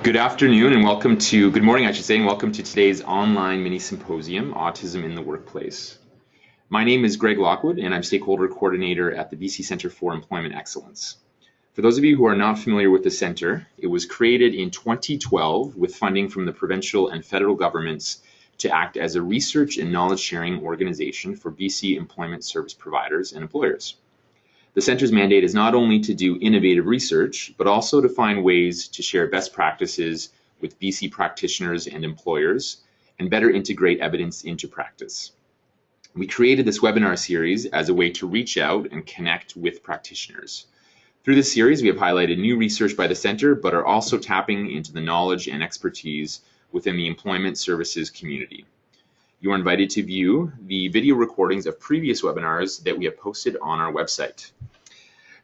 Good afternoon and good morning I should say, and welcome to today's online mini symposium, Autism in the Workplace. My name is Greg Lockwood and I'm Stakeholder Coordinator at the BC Centre for Employment Excellence. For those of you who are not familiar with the Centre, it was created in 2012 with funding from the provincial and federal governments to act as a research and knowledge sharing organization for BC employment service providers and employers. The Centre's mandate is not only to do innovative research, but also to find ways to share best practices with BC practitioners and employers and better integrate evidence into practice. We created this webinar series as a way to reach out and connect with practitioners. Through this series, we have highlighted new research by the Centre, but are also tapping into the knowledge and expertise within the employment services community. You are invited to view the video recordings of previous webinars that we have posted on our website.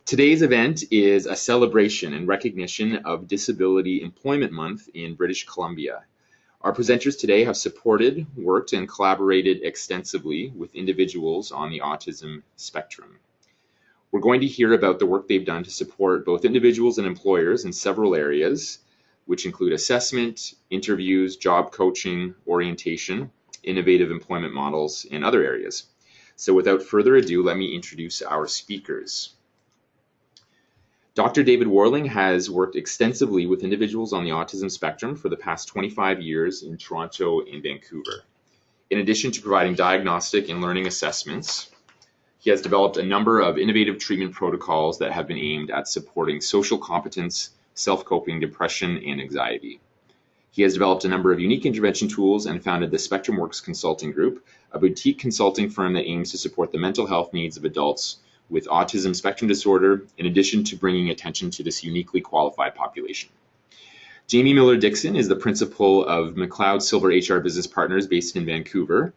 Today's event is a celebration and recognition of Disability Employment Month in British Columbia. Our presenters today have supported, worked, and collaborated extensively with individuals on the autism spectrum. We're going to hear about the work they've done to support both individuals and employers in several areas, which include assessment, interviews, job coaching, orientation, innovative employment models, and other areas. So without further ado, let me introduce our speakers. Dr. David Warling has worked extensively with individuals on the autism spectrum for the past 25 years in Toronto and Vancouver. In addition to providing diagnostic and learning assessments, he has developed a number of innovative treatment protocols that have been aimed at supporting social competence, self-coping, depression, and anxiety. He has developed a number of unique intervention tools and founded the Spectrum Works Consulting Group, a boutique consulting firm that aims to support the mental health needs of adults with autism spectrum disorder, in addition to bringing attention to this uniquely qualified population. Jamie Miller-Dixon is the principal of McLeod Silver HR Business Partners based in Vancouver,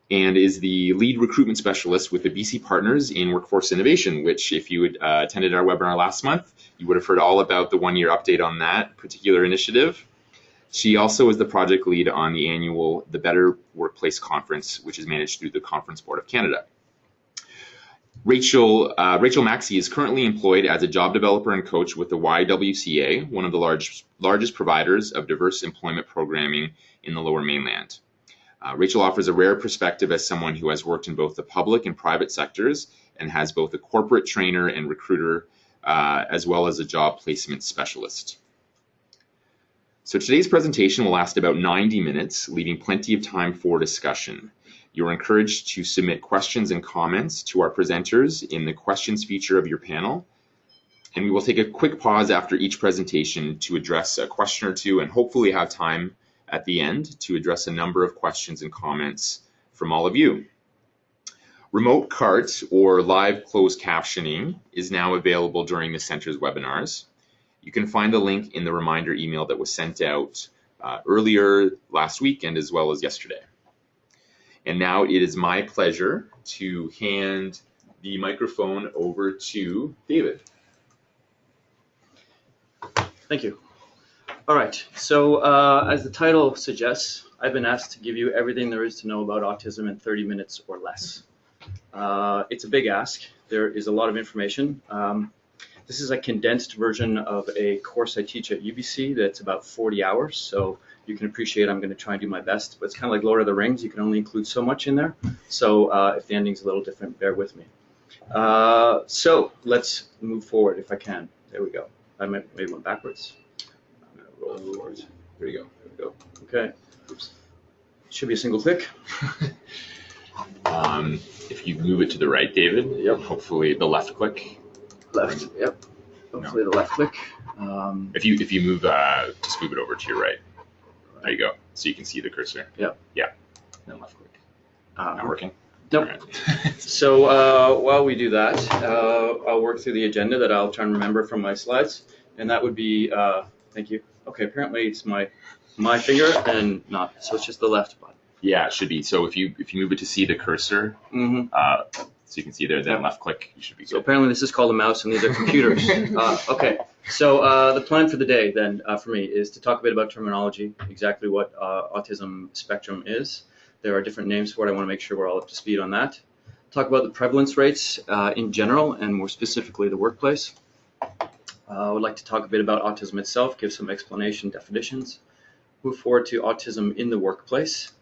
and is the lead recruitment specialist with the BC Partners in Workforce Innovation, which if you had attended our webinar last month, you would have heard all about the one-year update on that particular initiative. She also is the project lead on the annual The Better Workplace Conference, which is managed through the Conference Board of Canada. Rachel Maxey is currently employed as a job developer and coach with the YWCA, one of the largest providers of diverse employment programming in the Lower Mainland. Rachel offers a rare perspective as someone who has worked in both the public and private sectors and has both a corporate trainer and recruiter, as well as a job placement specialist. So today's presentation will last about 90 minutes, leaving plenty of time for discussion. You're encouraged to submit questions and comments to our presenters in the questions feature of your panel. And we will take a quick pause after each presentation to address a question or two and hopefully have time at the end to address a number of questions and comments from all of you. Remote CART or live closed captioning is now available during the Centre's webinars. You can find the link in the reminder email that was sent out earlier last week and as well as yesterday. And now it is my pleasure to hand the microphone over to David. Thank you. All right, so as the title suggests, I've been asked to give you everything there is to know about autism in 30 minutes or less. It's a big ask. There is a lot of information. This is a condensed version of a course I teach at UBC that's about 40 hours, so you can appreciate I'm going to try and do my best, but it's kind of like Lord of the Rings. You can only include so much in there, so if the ending's a little different, bear with me. So let's move forward if I can. There we go. I maybe went backwards. I'm going to roll forward. There you go. There we go. Okay. Oops. Should be a single click. If you move it to the right, David, yep. Hopefully the left click. Left, yep. Hopefully the left click. If you move, just move it over to your right. There you go. So you can see the cursor. Yep. Yeah. Then left click. Not working? Nope. Right. So while we do that, I'll work through the agenda that I'll try and remember from my slides. And that would be, thank you. Okay, apparently it's my finger and not, so it's just the left button. Yeah, it should be. So if you move it to see the cursor, so you can see there, then left click, you should be good. So apparently this is called a mouse and these are computers. Okay, so the plan for the day then for me is to talk a bit about terminology, exactly what autism spectrum is. There are different names for it. I want to make sure we're all up to speed on that. Talk about the prevalence rates in general and more specifically the workplace. I would like to talk a bit about autism itself, give some explanation, definitions, move forward to autism in the workplace,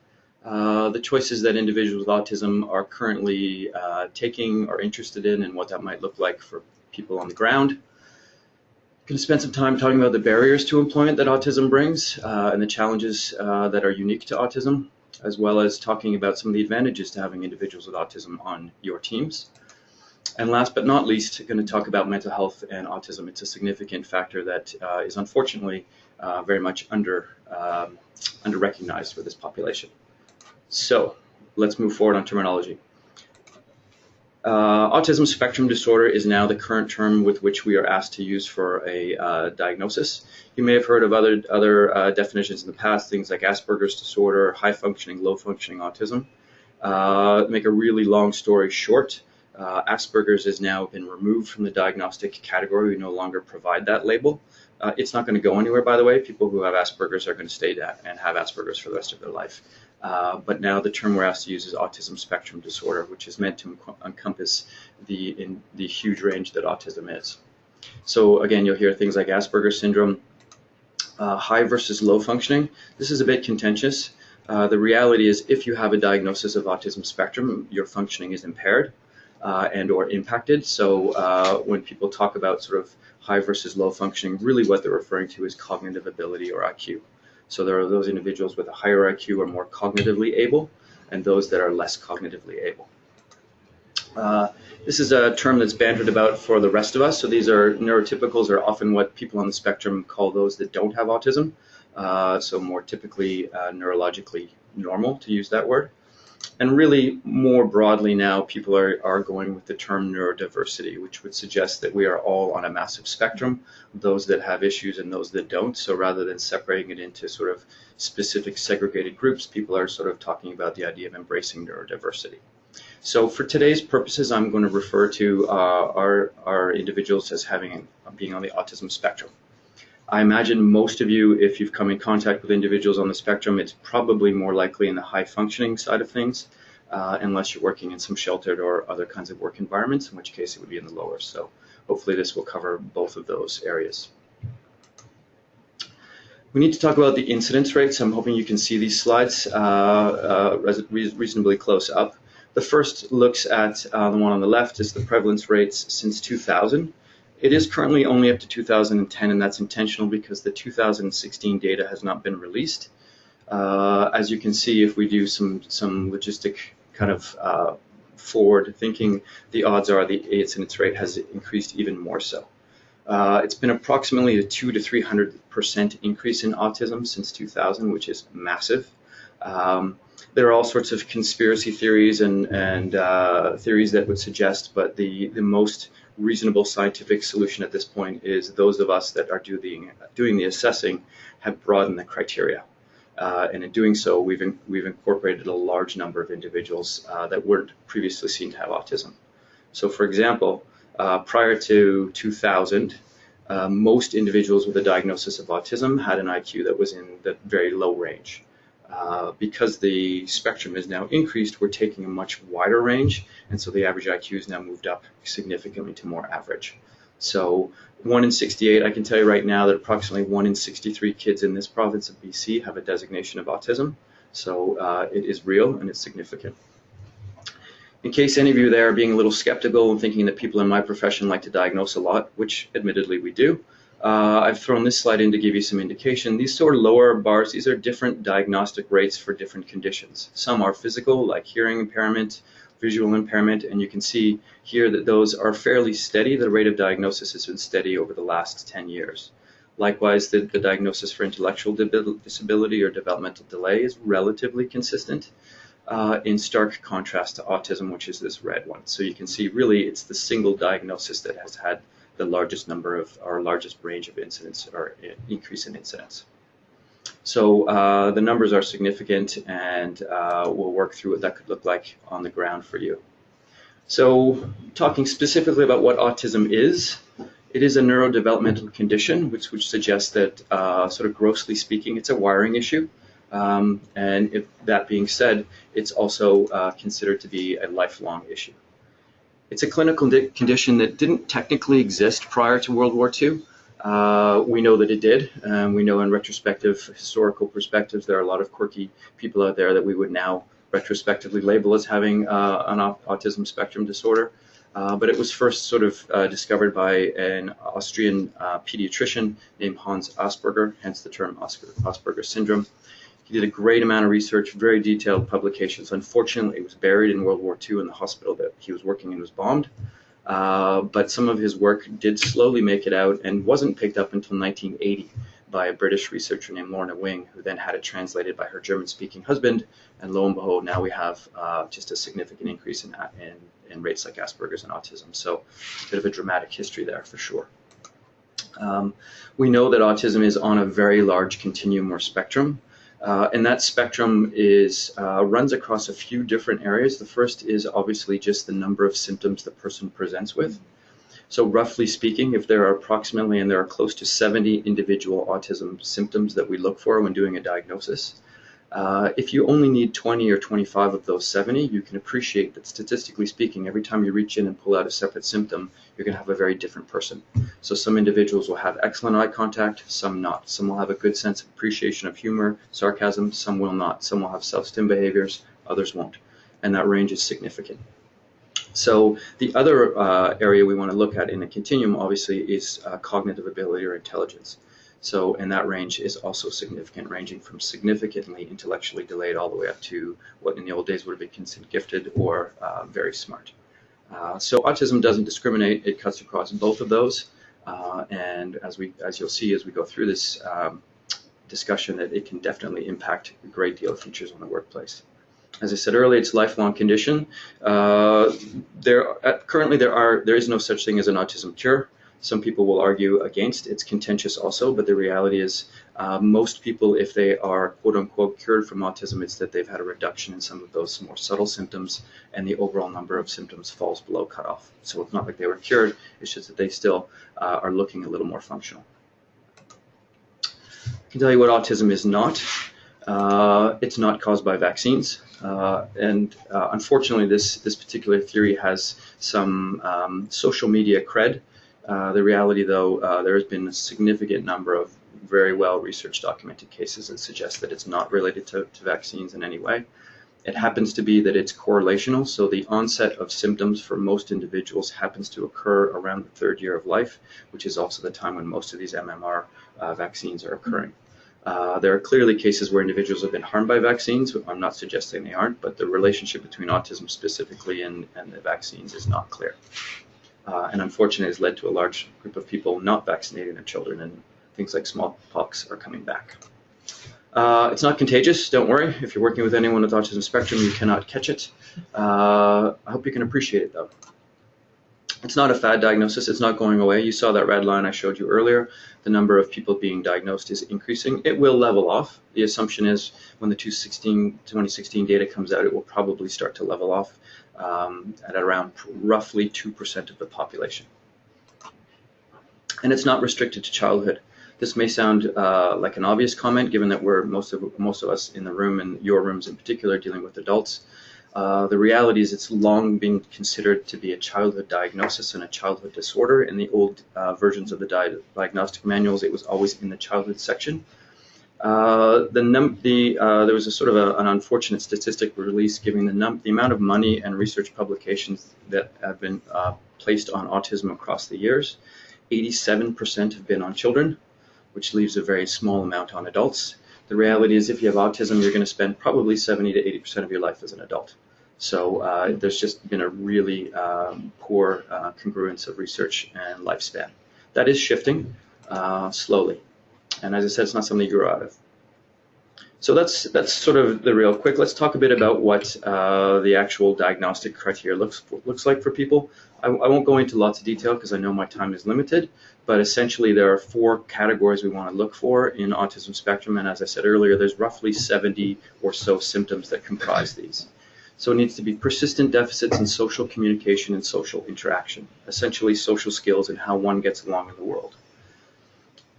the choices that individuals with autism are currently taking or interested in, and what that might look like for people on the ground. I'm going to spend some time talking about the barriers to employment that autism brings and the challenges that are unique to autism, as well as talking about some of the advantages to having individuals with autism on your teams. And last but not least, I'm going to talk about mental health and autism. It's a significant factor that is unfortunately very much under-recognized for this population. So let's move forward on terminology. Autism spectrum disorder is now the current term with which we are asked to use for a diagnosis. You may have heard of other definitions in the past, things like Asperger's disorder, high functioning, low functioning autism. Make a really long story short, Asperger's has now been removed from the diagnostic category. We no longer provide that label. It's not going to go anywhere, by the way. People who have Asperger's are going to stay and have Asperger's for the rest of their life. But now the term we're asked to use is autism spectrum disorder, which is meant to encompass the huge range that autism is. So again, you'll hear things like Asperger's syndrome, high versus low functioning. This is a bit contentious. The reality is if you have a diagnosis of autism spectrum, your functioning is impaired and or impacted. So when people talk about sort of high versus low functioning, really what they're referring to is cognitive ability or IQ. So there are those individuals with a higher IQ are more cognitively able, and those that are less cognitively able. This is a term that's bandied about for the rest of us. So these are neurotypicals, are often what people on the spectrum call those that don't have autism. So more typically neurologically normal, to use that word. And really more broadly now, people are going with the term neurodiversity, which would suggest that we are all on a massive spectrum, those that have issues and those that don't. So rather than separating it into sort of specific segregated groups, people are sort of talking about the idea of embracing neurodiversity. So for today's purposes, I'm going to refer to our individuals as being on the autism spectrum. I imagine most of you, if you've come in contact with individuals on the spectrum, it's probably more likely in the high functioning side of things, unless you're working in some sheltered or other kinds of work environments, in which case it would be in the lower. So hopefully this will cover both of those areas. We need to talk about the incidence rates. I'm hoping you can see these slides reasonably close up. The first looks at the one on the left is the prevalence rates since 2000. It is currently only up to 2010, and that's intentional because the 2016 data has not been released. As you can see, if we do some logistic kind of forward thinking, the odds are the incidence rate has increased even more so. It's been approximately a 200 to 300% increase in autism since 2000, which is massive. There are all sorts of conspiracy theories and theories that would suggest, but the most reasonable scientific solution at this point is those of us that are doing the assessing have broadened the criteria. And in doing so, we've incorporated a large number of individuals that weren't previously seen to have autism. So for example, prior to 2000, most individuals with a diagnosis of autism had an IQ that was in the very low range. Because the spectrum is now increased, we're taking a much wider range, and so the average IQ is now moved up significantly to more average. So 1 in 68, I can tell you right now that approximately 1 in 63 kids in this province of BC have a designation of autism. So it is real and it's significant. In case any of you there are being a little skeptical and thinking that people in my profession like to diagnose a lot, which admittedly we do, I've thrown this slide in to give you some indication. These sort of lower bars, these are different diagnostic rates for different conditions. Some are physical, like hearing impairment, visual impairment, and you can see here that those are fairly steady. The rate of diagnosis has been steady over the last 10 years. Likewise, the diagnosis for intellectual disability or developmental delay is relatively consistent, in stark contrast to autism, which is this red one. So you can see really it's the single diagnosis that has had the largest number of, or largest range of incidence or increase in incidence. So the numbers are significant, and we'll work through what that could look like on the ground for you. So talking specifically about what autism is, it is a neurodevelopmental condition, which suggests that sort of grossly speaking, it's a wiring issue. And if that being said, it's also considered to be a lifelong issue. It's a clinical condition that didn't technically exist prior to World War II. We know that it did. We know in retrospective, historical perspectives, there are a lot of quirky people out there that we would now retrospectively label as having an autism spectrum disorder. But it was first sort of discovered by an Austrian pediatrician named Hans Asperger, hence the term Asperger syndrome. He did a great amount of research, very detailed publications. Unfortunately, he was buried in World War II, and the hospital that he was working in was bombed. But some of his work did slowly make it out and wasn't picked up until 1980 by a British researcher named Lorna Wing, who then had it translated by her German-speaking husband. And lo and behold, now we have just a significant increase in rates like Asperger's and autism. So a bit of a dramatic history there for sure. We know that autism is on a very large continuum or spectrum. And that spectrum runs across a few different areas. The first is obviously just the number of symptoms the person presents with. So roughly speaking, if there are approximately, and there are close to 70 individual autism symptoms that we look for when doing a diagnosis, if you only need 20 or 25 of those 70, you can appreciate that statistically speaking, every time you reach in and pull out a separate symptom, you're going to have a very different person. So some individuals will have excellent eye contact, some not. Some will have a good sense of appreciation of humor, sarcasm, some will not. Some will have self-stim behaviors, others won't. And that range is significant. So the other area we want to look at in a continuum, obviously, is cognitive ability or intelligence. So, and that range is also significant, ranging from significantly intellectually delayed all the way up to what in the old days would have been considered gifted or very smart. So autism doesn't discriminate. It cuts across both of those. And as you'll see as we go through this discussion, that it can definitely impact a great deal of features on the workplace. As I said earlier, it's a lifelong condition. Currently, there is no such thing as an autism cure. Some people will argue against. It's contentious also, but the reality is most people, if they are quote-unquote cured from autism, it's that they've had a reduction in some of those more subtle symptoms, and the overall number of symptoms falls below cutoff. So it's not like they were cured, it's just that they still are looking a little more functional. I can tell you what autism is not. It's not caused by vaccines. Unfortunately, this particular theory has some social media cred. The reality, though, there has been a significant number of very well-researched documented cases that suggest that it's not related to vaccines in any way. It happens to be that it's correlational, so the onset of symptoms for most individuals happens to occur around the 3rd year of life, which is also the time when most of these MMR vaccines are occurring. There are clearly cases where individuals have been harmed by vaccines. I'm not suggesting they aren't, but the relationship between autism specifically and the vaccines is not clear. And unfortunately has led to a large group of people not vaccinating their children, and things like smallpox are coming back. It's not contagious, don't worry. If you're working with anyone with autism spectrum, you cannot catch it. I hope you can appreciate it, though. It's not a fad diagnosis. It's not going away. You saw that red line I showed you earlier. The number of people being diagnosed is increasing. It will level off. The assumption is when the 2016 data comes out, it will probably start to level off at around roughly 2% of the population. And it's not restricted to childhood. This may sound like an obvious comment, given that we're most of us in the room, and your rooms in particular, dealing with adults. The reality is it's long been considered to be a childhood diagnosis and a childhood disorder. In the old versions of the diagnostic manuals, it was always in the childhood section. There was a sort of an unfortunate statistic released giving the amount of money and research publications that have been placed on autism across the years. 87% have been on children, which leaves a very small amount on adults. The reality is if you have autism, you're going to spend probably 70 to 80% of your life as an adult. So there's just been a really poor congruence of research and lifespan. That is shifting slowly. And as I said, it's not something you grow out of. So that's sort of the real quick. Let's talk a bit about what the actual diagnostic criteria looks like for people. I won't go into lots of detail because I know my time is limited, but essentially there are 4 categories we want to look for in autism spectrum, and as I said earlier, there's roughly 70 or so symptoms that comprise these. So it needs to be persistent deficits in social communication and social interaction, essentially social skills and how one gets along in the world.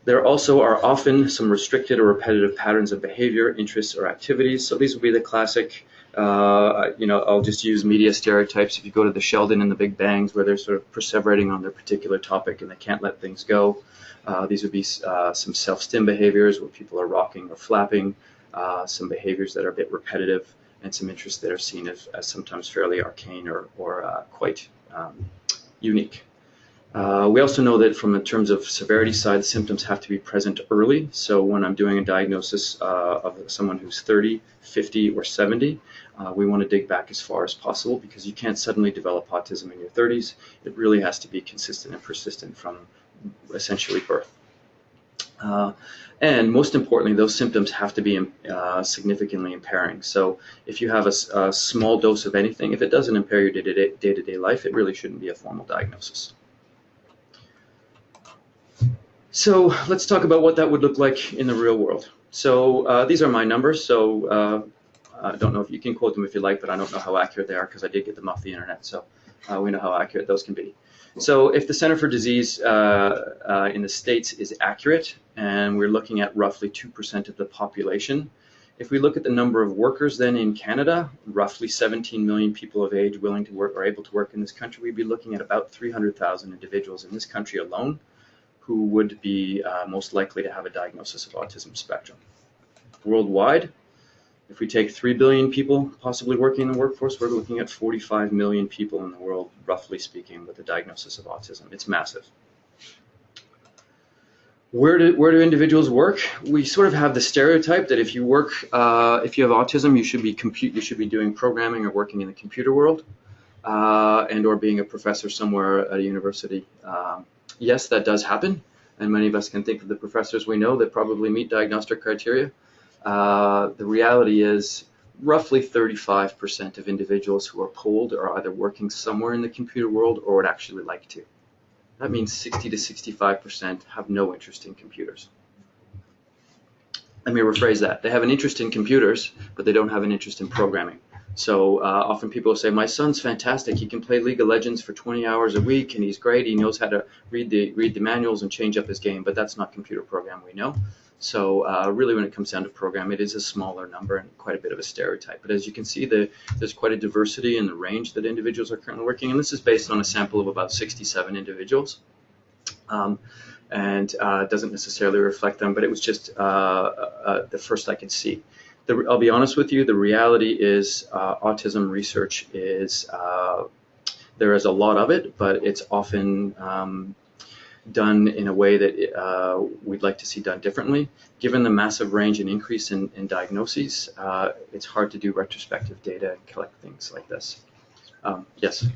There also are often some restricted or repetitive patterns of behavior, interests, or activities. So these would be the classic I'll just use media stereotypes. If you go to the Sheldon and the Big Bangs, where they're sort of perseverating on their particular topic and they can't let things go, these would be some self-stim behaviors where people are rocking or flapping, some behaviors that are a bit repetitive, and some interests that are seen as sometimes fairly arcane or quite unique. We also know that from in terms of severity side, the symptoms have to be present early. So when I'm doing a diagnosis of someone who's 30, 50, or 70, we want to dig back as far as possible, because you can't suddenly develop autism in your 30s. It really has to be consistent and persistent from essentially birth. And most importantly, those symptoms have to be significantly impairing. So if you have a small dose of anything, if it doesn't impair your day-to-day life, it really shouldn't be a formal diagnosis. So let's talk about what that would look like in the real world. So these are my numbers. So I don't know if you can quote them if you like, but I don't know how accurate they are, because I did get them off the internet. So we know how accurate those can be. So if the Center for Disease in the States is accurate, and we're looking at roughly 2% of the population, if we look at the number of workers then in Canada, roughly 17 million people of age willing to work or able to work in this country, we'd be looking at about 300,000 individuals in this country alone who would be most likely to have a diagnosis of autism spectrum. Worldwide, if we take 3 billion people possibly working in the workforce, we're looking at 45 million people in the world, roughly speaking, with a diagnosis of autism. It's massive. Where do individuals work? We sort of have the stereotype that if you work, if you have autism, you should be doing programming or working in the computer world, and or being a professor somewhere at a university. Yes, that does happen, and many of us can think of the professors we know that probably meet diagnostic criteria. The reality is roughly 35% of individuals who are polled are either working somewhere in the computer world or would actually like to. That means 60 to 65% have no interest in computers. Let me rephrase that. They have an interest in computers, but they don't have an interest in programming. So often people say, my son's fantastic. He can play League of Legends for 20 hours a week, and he's great. He knows how to read the manuals and change up his game, but that's not computer program, we know. So really, when it comes down to program, it is a smaller number and quite a bit of a stereotype. But as you can see, there's quite a diversity in the range that individuals are currently working. And this is based on a sample of about 67 individuals. And doesn't necessarily reflect them, but it was just the first I could see. I'll be honest with you, the reality is autism research is, there is a lot of it, but it's often done in a way that we'd like to see done differently. Given the massive range and increase in diagnoses, it's hard to do retrospective data and collect things like this. Yes,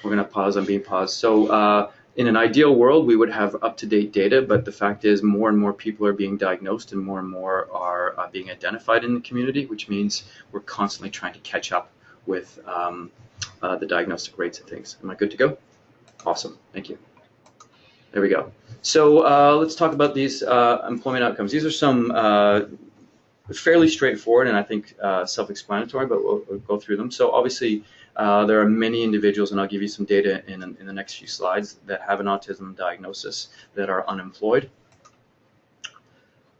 we're going to pause. I'm being paused. So in an ideal world, we would have up-to-date data, but the fact is more and more people are being diagnosed and more are being identified in the community, which means we're constantly trying to catch up with the diagnostic rates and things. Am I good to go? Awesome. Thank you. There we go. So let's talk about these employment outcomes. These are some fairly straightforward and I think self-explanatory, but we'll go through them. So obviously there are many individuals, and I'll give you some data in the next few slides, that have an autism diagnosis that are unemployed.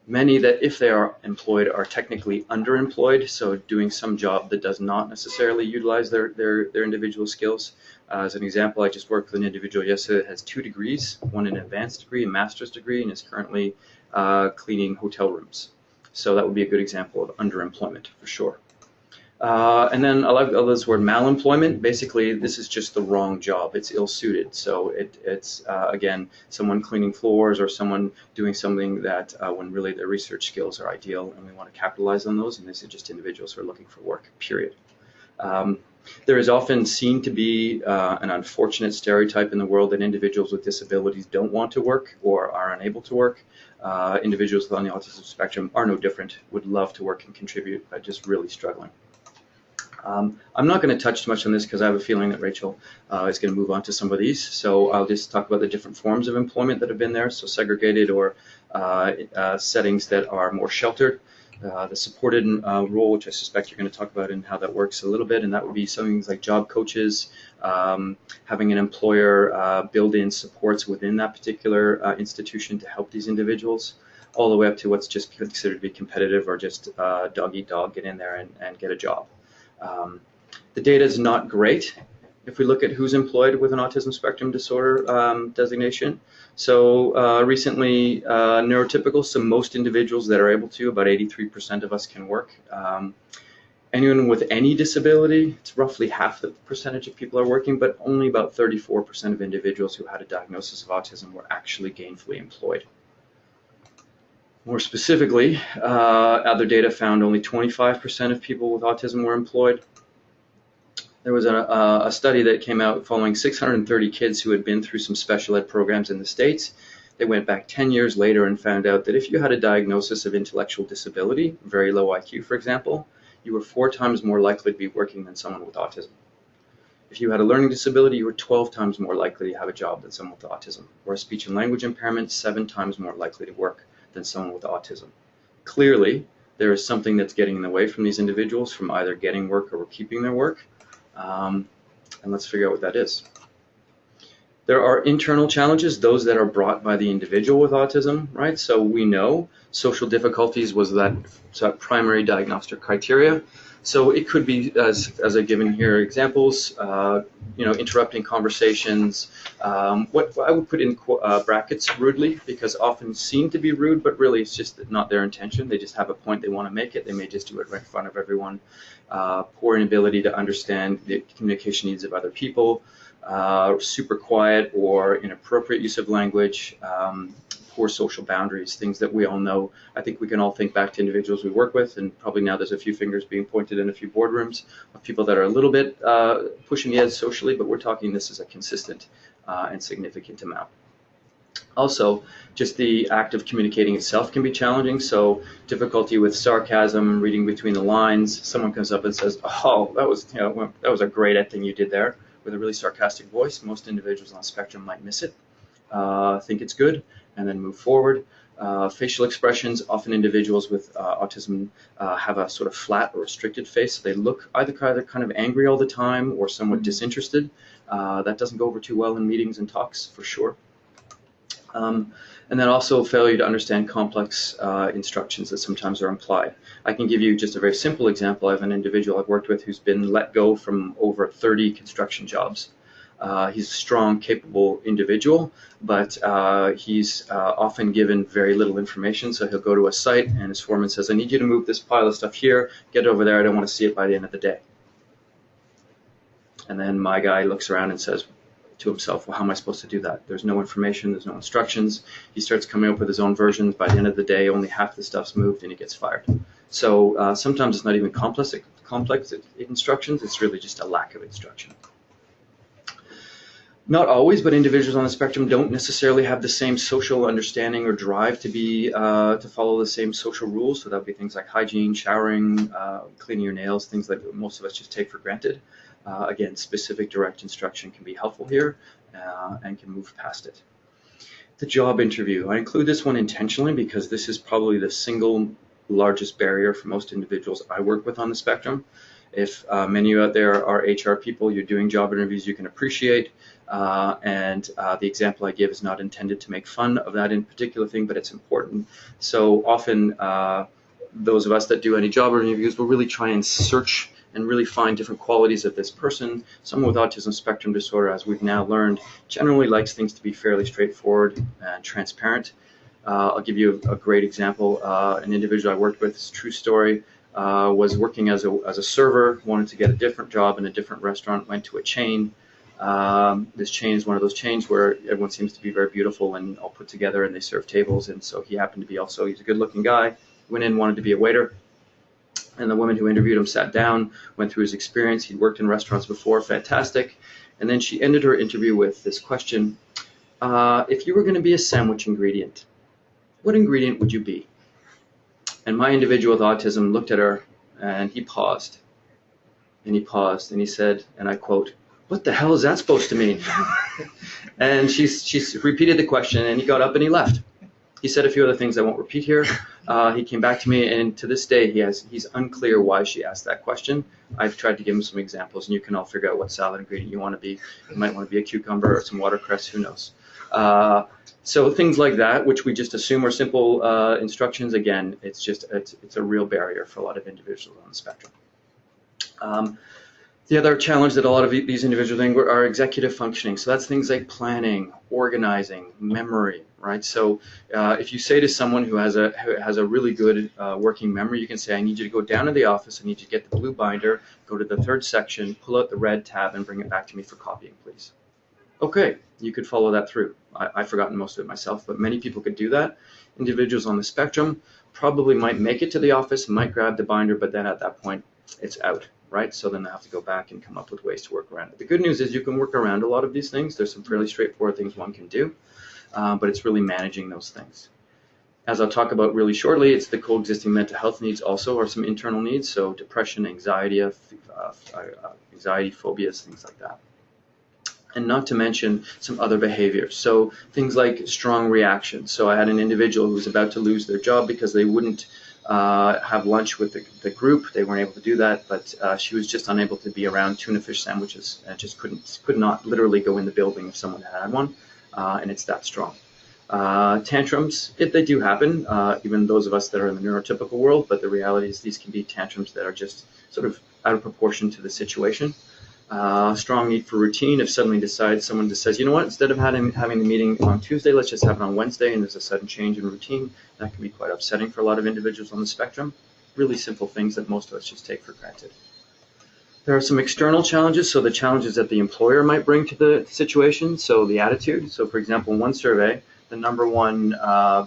Many that, if they are employed, are technically underemployed, so doing some job that does not necessarily utilize their individual skills. As an example, I just worked with an individual yesterday that has 2 degrees, one an advanced degree, a master's degree, and is currently cleaning hotel rooms. So that would be a good example of underemployment for sure. And then I like this word malemployment. Basically, this is just the wrong job. It's ill-suited. So it's again, someone cleaning floors or someone doing something that when really their research skills are ideal, and we want to capitalize on those. And these are just individuals who are looking for work, period. There is often seen to be an unfortunate stereotype in the world that individuals with disabilities don't want to work or are unable to work. Individuals on the autism spectrum are no different, would love to work and contribute, but just really struggling. I'm not going to touch too much on this because I have a feeling that Rachel is going to move on to some of these. So I'll just talk about the different forms of employment that have been there. So segregated or settings that are more sheltered. The supported role, which I suspect you're going to talk about and how that works a little bit, and that would be some things like job coaches, having an employer build in supports within that particular institution to help these individuals, all the way up to what's just considered to be competitive or just dog eat dog, get in there and get a job. The data is not great if we look at who's employed with an autism spectrum disorder designation. So recently, neurotypical, so most individuals that are able to, about 83% of us can work. Anyone with any disability, it's roughly half the percentage of people are working, but only about 34% of individuals who had a diagnosis of autism were actually gainfully employed. More specifically, other data found only 25% of people with autism were employed. There was a study that came out following 630 kids who had been through some special ed programs in the States. They went back 10 years later and found out that if you had a diagnosis of intellectual disability, very low IQ, for example, you were 4 times more likely to be working than someone with autism. If you had a learning disability, you were 12 times more likely to have a job than someone with autism. Or a speech and language impairment, 7 times more likely to work than someone with autism. Clearly, there is something that's getting in the way from these individuals from either getting work or keeping their work. And let's figure out what that is. There are internal challenges, those that are brought by the individual with autism, right? So we know social difficulties was that primary diagnostic criteria. So it could be, as I've given here examples, interrupting conversations. What I would put in brackets, rudely, because often seem to be rude, but really it's just not their intention. They just have a point, they want to make it. They may just do it right in front of everyone. Poor inability to understand the communication needs of other people. Super quiet or inappropriate use of language, poor social boundaries, things that we all know. I think we can all think back to individuals we work with, and probably now there's a few fingers being pointed in a few boardrooms of people that are a little bit pushing the edge socially, but we're talking this is a consistent and significant amount. Also, just the act of communicating itself can be challenging. So difficulty with sarcasm, reading between the lines. Someone comes up and says, "Oh, that was a great thing you did there," with a really sarcastic voice. Most individuals on the spectrum might miss it, think it's good, and then move forward. Facial expressions, often individuals with autism have a sort of flat or restricted face. They look either kind of angry all the time or somewhat disinterested. That doesn't go over too well in meetings and talks, for sure. And then also failure to understand complex instructions that sometimes are implied. I can give you just a very simple example. I have an individual I've worked with who's been let go from over 30 construction jobs. He's a strong, capable individual, but he's often given very little information. So he'll go to a site and his foreman says, "I need you to move this pile of stuff here, get it over there, I don't want to see it by the end of the day." And then my guy looks around and says to himself, "Well, how am I supposed to do that? There's no information, there's no instructions." He starts coming up with his own versions. By the end of the day, only half the stuff's moved and he gets fired. So sometimes it's not even complex instructions, it's really just a lack of instruction. Not always, but individuals on the spectrum don't necessarily have the same social understanding or drive to follow the same social rules. So that would be things like hygiene, showering, cleaning your nails, things like most of us just take for granted. Again, specific direct instruction can be helpful here and can move past it. The job interview. I include this one intentionally because this is probably the single largest barrier for most individuals I work with on the spectrum. If many of you out there are HR people, you're doing job interviews you can appreciate, and the example I give is not intended to make fun of that in particular thing, but it's important. So often those of us that do any job interviews will really try and search and really find different qualities of this person. Someone with autism spectrum disorder, as we've now learned, generally likes things to be fairly straightforward and transparent. I'll give you a great example. An individual I worked with, it's a true story, was working as a server, wanted to get a different job in a different restaurant, went to a chain. This chain is one of those chains where everyone seems to be very beautiful and all put together and they serve tables. And so he happened to be also, he's a good looking guy, went in, wanted to be a waiter. And the woman who interviewed him sat down, went through his experience. He'd worked in restaurants before, fantastic. And then she ended her interview with this question: if you were going to be a sandwich ingredient, what ingredient would you be? And my individual with autism looked at her and he paused. And he paused and he said, and I quote, "What the hell is that supposed to mean?" And she repeated the question and he got up and he left. He said a few other things I won't repeat here. He came back to me, and to this day, he's unclear why she asked that question. I've tried to give him some examples, and you can all figure out what salad ingredient you want to be. You might want to be a cucumber or some watercress, who knows. So things like that, which we just assume are simple instructions, again, it's a real barrier for a lot of individuals on the spectrum. The other challenge that a lot of these individuals are executive functioning. So that's things like planning, organizing, memory, right? So if you say to someone who has a really good working memory, you can say, I need you to go down to the office, I need you to get the blue binder, go to the third section, pull out the red tab and bring it back to me for copying, please. Okay, you could follow that through. I've forgotten most of it myself, but many people could do that. Individuals on the spectrum probably might make it to the office, might grab the binder, but then at that point, it's out, right? So then they have to go back and come up with ways to work around it. The good news is you can work around a lot of these things. There's some fairly straightforward things one can do, but it's really managing those things. As I'll talk about really shortly, it's the coexisting mental health needs also are some internal needs, so depression, anxiety, phobias, things like that. And not to mention some other behaviors. So things like strong reactions. So I had an individual who was about to lose their job because they wouldn't have lunch with the group. They weren't able to do that, but she was just unable to be around tuna fish sandwiches and just could not literally go in the building if someone had one, and it's that strong. Tantrums, they do happen, even those of us that are in the neurotypical world, but the reality is these can be tantrums that are just sort of out of proportion to the situation. Strong need for routine. If suddenly someone just says, you know what, instead of having the meeting on Tuesday, let's just have it on Wednesday, and there's a sudden change in routine, that can be quite upsetting for a lot of individuals on the spectrum. Really simple things that most of us just take for granted. There are some external challenges, so the challenges that the employer might bring to the situation, so the attitude. So for example, in one survey, the number one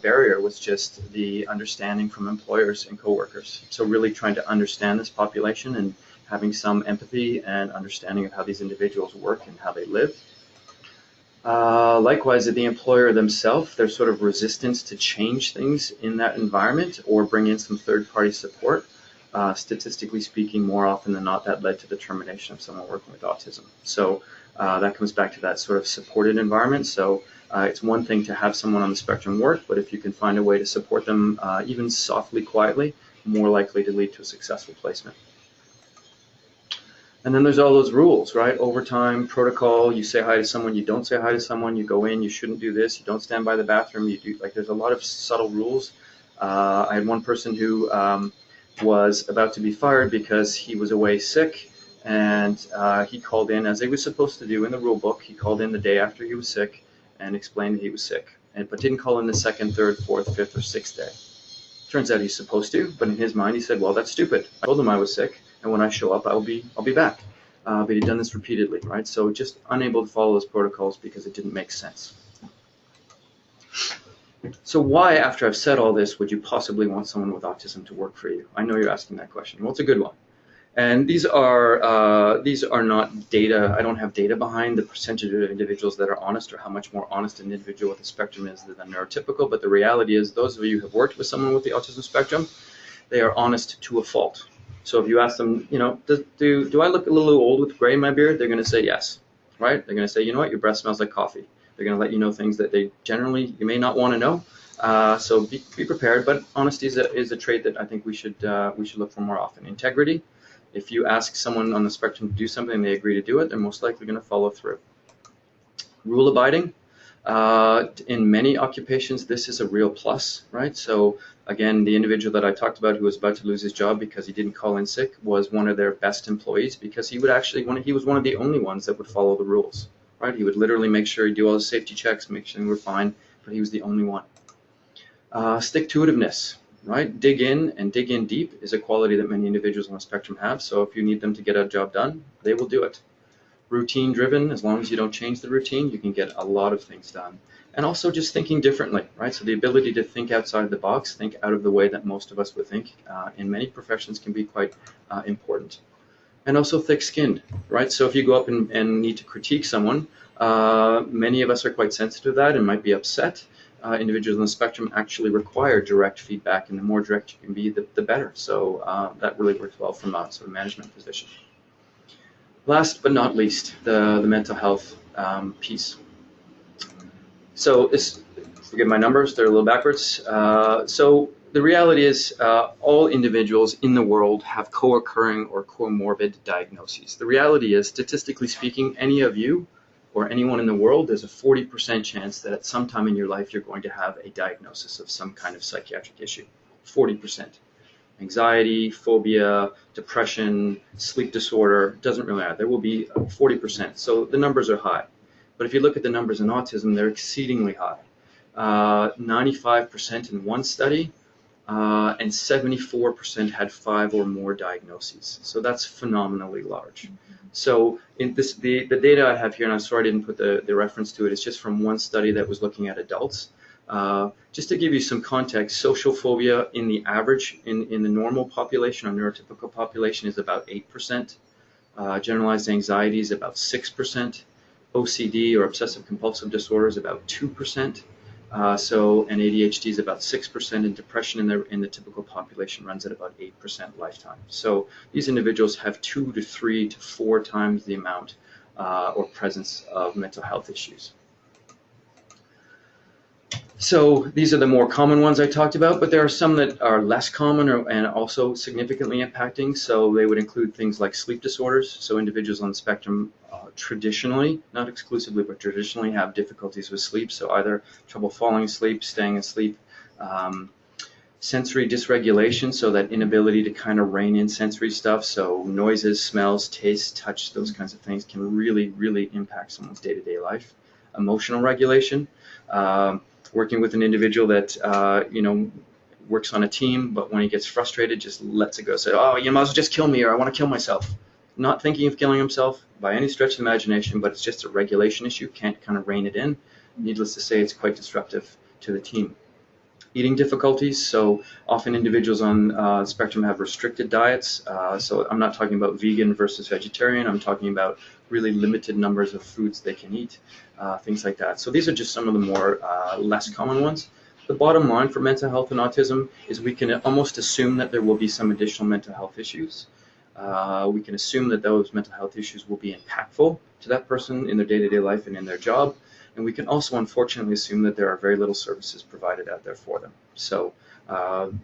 barrier was just the understanding from employers and coworkers. So really trying to understand this population and having some empathy and understanding of how these individuals work and how they live. Likewise, at the employer themselves, there's sort of resistance to change things in that environment or bring in some third-party support. Statistically speaking, more often than not, that led to the termination of someone working with autism. So that comes back to that sort of supported environment. So it's one thing to have someone on the spectrum work, but if you can find a way to support them, even softly, quietly, more likely to lead to a successful placement. And then there's all those rules, right? Overtime, protocol, you say hi to someone, you don't say hi to someone, you go in, you shouldn't do this, you don't stand by the bathroom, you do, like there's a lot of subtle rules. I had one person who was about to be fired because he was away sick, and he called in, as he was supposed to do in the rule book, he called in the day after he was sick and explained that he was sick, but didn't call in the second, third, fourth, fifth, or sixth day. Turns out he's supposed to, but in his mind he said, well, that's stupid. I told him I was sick, and when I show up, I'll be back. But he'd done this repeatedly, right? So just unable to follow those protocols because it didn't make sense. So why, after I've said all this, would you possibly want someone with autism to work for you? I know you're asking that question. Well, it's a good one. And these are not data. I don't have data behind the percentage of individuals that are honest or how much more honest an individual with the spectrum is than neurotypical. But the reality is, those of you who have worked with someone with the autism spectrum, they are honest to a fault. So if you ask them, you know, do I look a little old with gray in my beard? They're going to say yes, right? They're going to say, you know what, your breath smells like coffee. They're going to let you know things that they generally, you may not want to know. So be prepared. But honesty is a trait that I think we should look for more often. Integrity. If you ask someone on the spectrum to do something and they agree to do it, they're most likely going to follow through. Rule abiding. In many occupations, this is a real plus, right? So again, the individual that I talked about who was about to lose his job because he didn't call in sick was one of their best employees because he was one of the only ones that would follow the rules, right? He would literally make sure he'd do all his safety checks, make sure they were fine, but he was the only one. Stick-to-itiveness, right? Dig in deep is a quality that many individuals on the spectrum have. So if you need them to get a job done, they will do it. Routine driven, as long as you don't change the routine, you can get a lot of things done. And also just thinking differently, right? So the ability to think outside the box, think out of the way that most of us would think in many professions can be quite important. And also thick-skinned, right? So if you go up and need to critique someone, many of us are quite sensitive to that and might be upset. Individuals on the spectrum actually require direct feedback, and the more direct you can be, the better. So that really works well from a sort of management position. Last but not least, the mental health piece. So this, forgive my numbers, they're a little backwards. So the reality is all individuals in the world have co-occurring or comorbid diagnoses. The reality is, statistically speaking, any of you or anyone in the world, there's a 40% chance that at some time in your life you're going to have a diagnosis of some kind of psychiatric issue. 40%. anxiety, phobia, depression, sleep disorder, doesn't really matter. There will be 40%. So the numbers are high. But if you look at the numbers in autism, they're exceedingly high. 95% in one study, and 74% had 5 or more diagnoses. So that's phenomenally large. So in this, the data I have here, and I'm sorry I didn't put the reference to it, it's just from one study that was looking at adults. Just to give you some context, social phobia in the average, in the normal population or neurotypical population is about 8%. Generalized anxiety is about 6%. OCD or obsessive compulsive disorder is about 2%. And ADHD is about 6%, and depression in the typical population runs at about 8% lifetime. So these individuals have 2 to 3 to 4 times the amount or presence of mental health issues. So these are the more common ones I talked about, but there are some that are less common and also significantly impacting. So they would include things like sleep disorders. So individuals on the spectrum traditionally, not exclusively, but traditionally have difficulties with sleep. So either trouble falling asleep, staying asleep, sensory dysregulation, so that inability to kind of rein in sensory stuff. So noises, smells, tastes, touch, those kinds of things can really, really impact someone's day-to-day life. Emotional regulation. Working with an individual that, works on a team, but when he gets frustrated, just lets it go. Say, oh, you might as well just kill me, or I want to kill myself. Not thinking of killing himself by any stretch of the imagination, but it's just a regulation issue. Can't kind of rein it in. Needless to say, it's quite disruptive to the team. Eating difficulties. So often individuals on the spectrum have restricted diets. So I'm not talking about vegan versus vegetarian. I'm talking about really limited numbers of foods they can eat, things like that. So these are just some of the more less common ones. The bottom line for mental health and autism is we can almost assume that there will be some additional mental health issues. We can assume that those mental health issues will be impactful to that person in their day-to-day life and in their job. And we can also unfortunately assume that there are very little services provided out there for them. So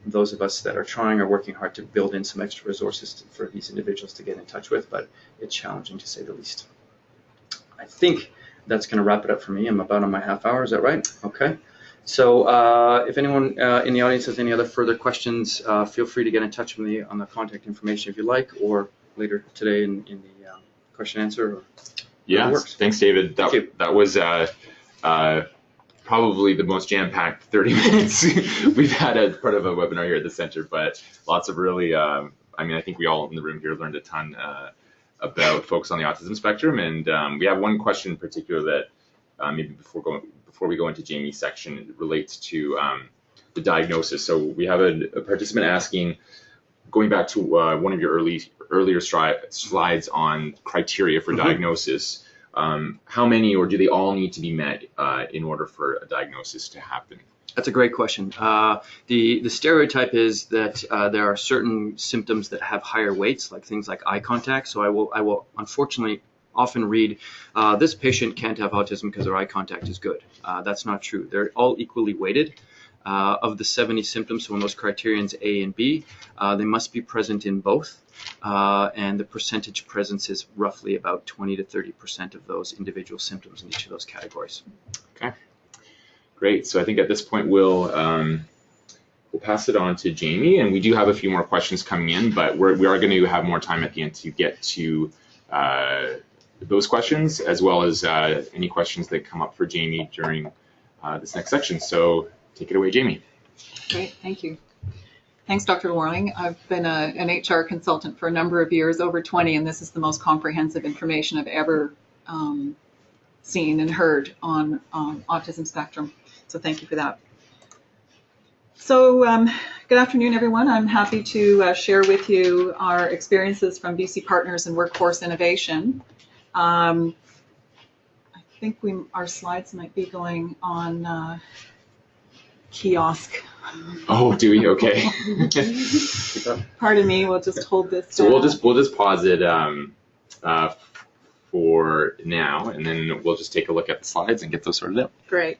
those of us that are trying are working hard to build in some extra resources for these individuals to get in touch with, but it's challenging to say the least. I think that's going to wrap it up for me. I'm about on my half hour. Is that right? Okay. So if anyone in the audience has any other further questions, feel free to get in touch with me on the contact information if you like, or later today in the question answer. Yeah, thanks, David. That was probably the most jam-packed 30 minutes we've had as part of a webinar here at the center, but lots of really, I think we all in the room here learned a ton about folks on the autism spectrum, and we have one question in particular that maybe before we go into Jamie's section, it relates to the diagnosis. So we have a participant asking, going back to one of your earlier slides on criteria for diagnosis, how many or do they all need to be met in order for a diagnosis to happen? That's a great question. The stereotype is that there are certain symptoms that have higher weights, like things like eye contact. So I will unfortunately often read, this patient can't have autism because their eye contact is good. That's not true. They're all equally weighted. Of the 70 symptoms, so on those criterions A and B, they must be present in both, and the percentage presence is roughly about 20 to 30% of those individual symptoms in each of those categories. Okay, great. So I think at this point we'll pass it on to Jamie, and we do have a few more questions coming in, but we are going to have more time at the end to get to those questions, as well as any questions that come up for Jamie during this next section. So take it away, Jamie. Great, thank you. Thanks, Dr. Warling. I've been an HR consultant for a number of years, over 20, and this is the most comprehensive information I've ever seen and heard on autism spectrum. So thank you for that. So good afternoon, everyone. I'm happy to share with you our experiences from BC Partners in Workforce Innovation. I think our slides might be going on kiosk. Oh, do we? Okay. Pardon me. We'll just hold this. So we'll just pause it for now, and then we'll just take a look at the slides and get those sorted out. Great.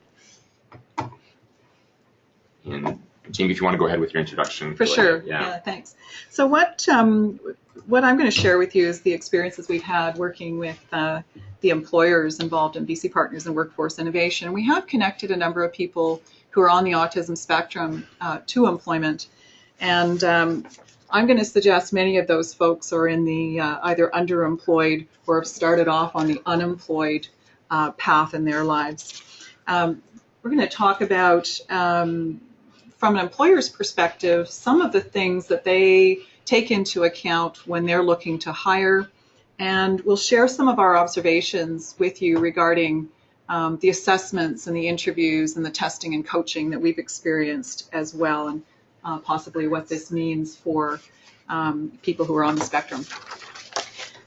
And Jamie, if you want to go ahead with your introduction. For sure. Yeah. Thanks. So what I'm going to share with you is the experiences we've had working with the employers involved in BC Partners in Workforce Innovation. We have connected a number of people who are on the autism spectrum to employment. And I'm going to suggest many of those folks are in the either underemployed or have started off on the unemployed path in their lives. We're going to talk about, from an employer's perspective, some of the things that they take into account when they're looking to hire. And we'll share some of our observations with you regarding the assessments and the interviews and the testing and coaching that we've experienced as well, and possibly what this means for people who are on the spectrum.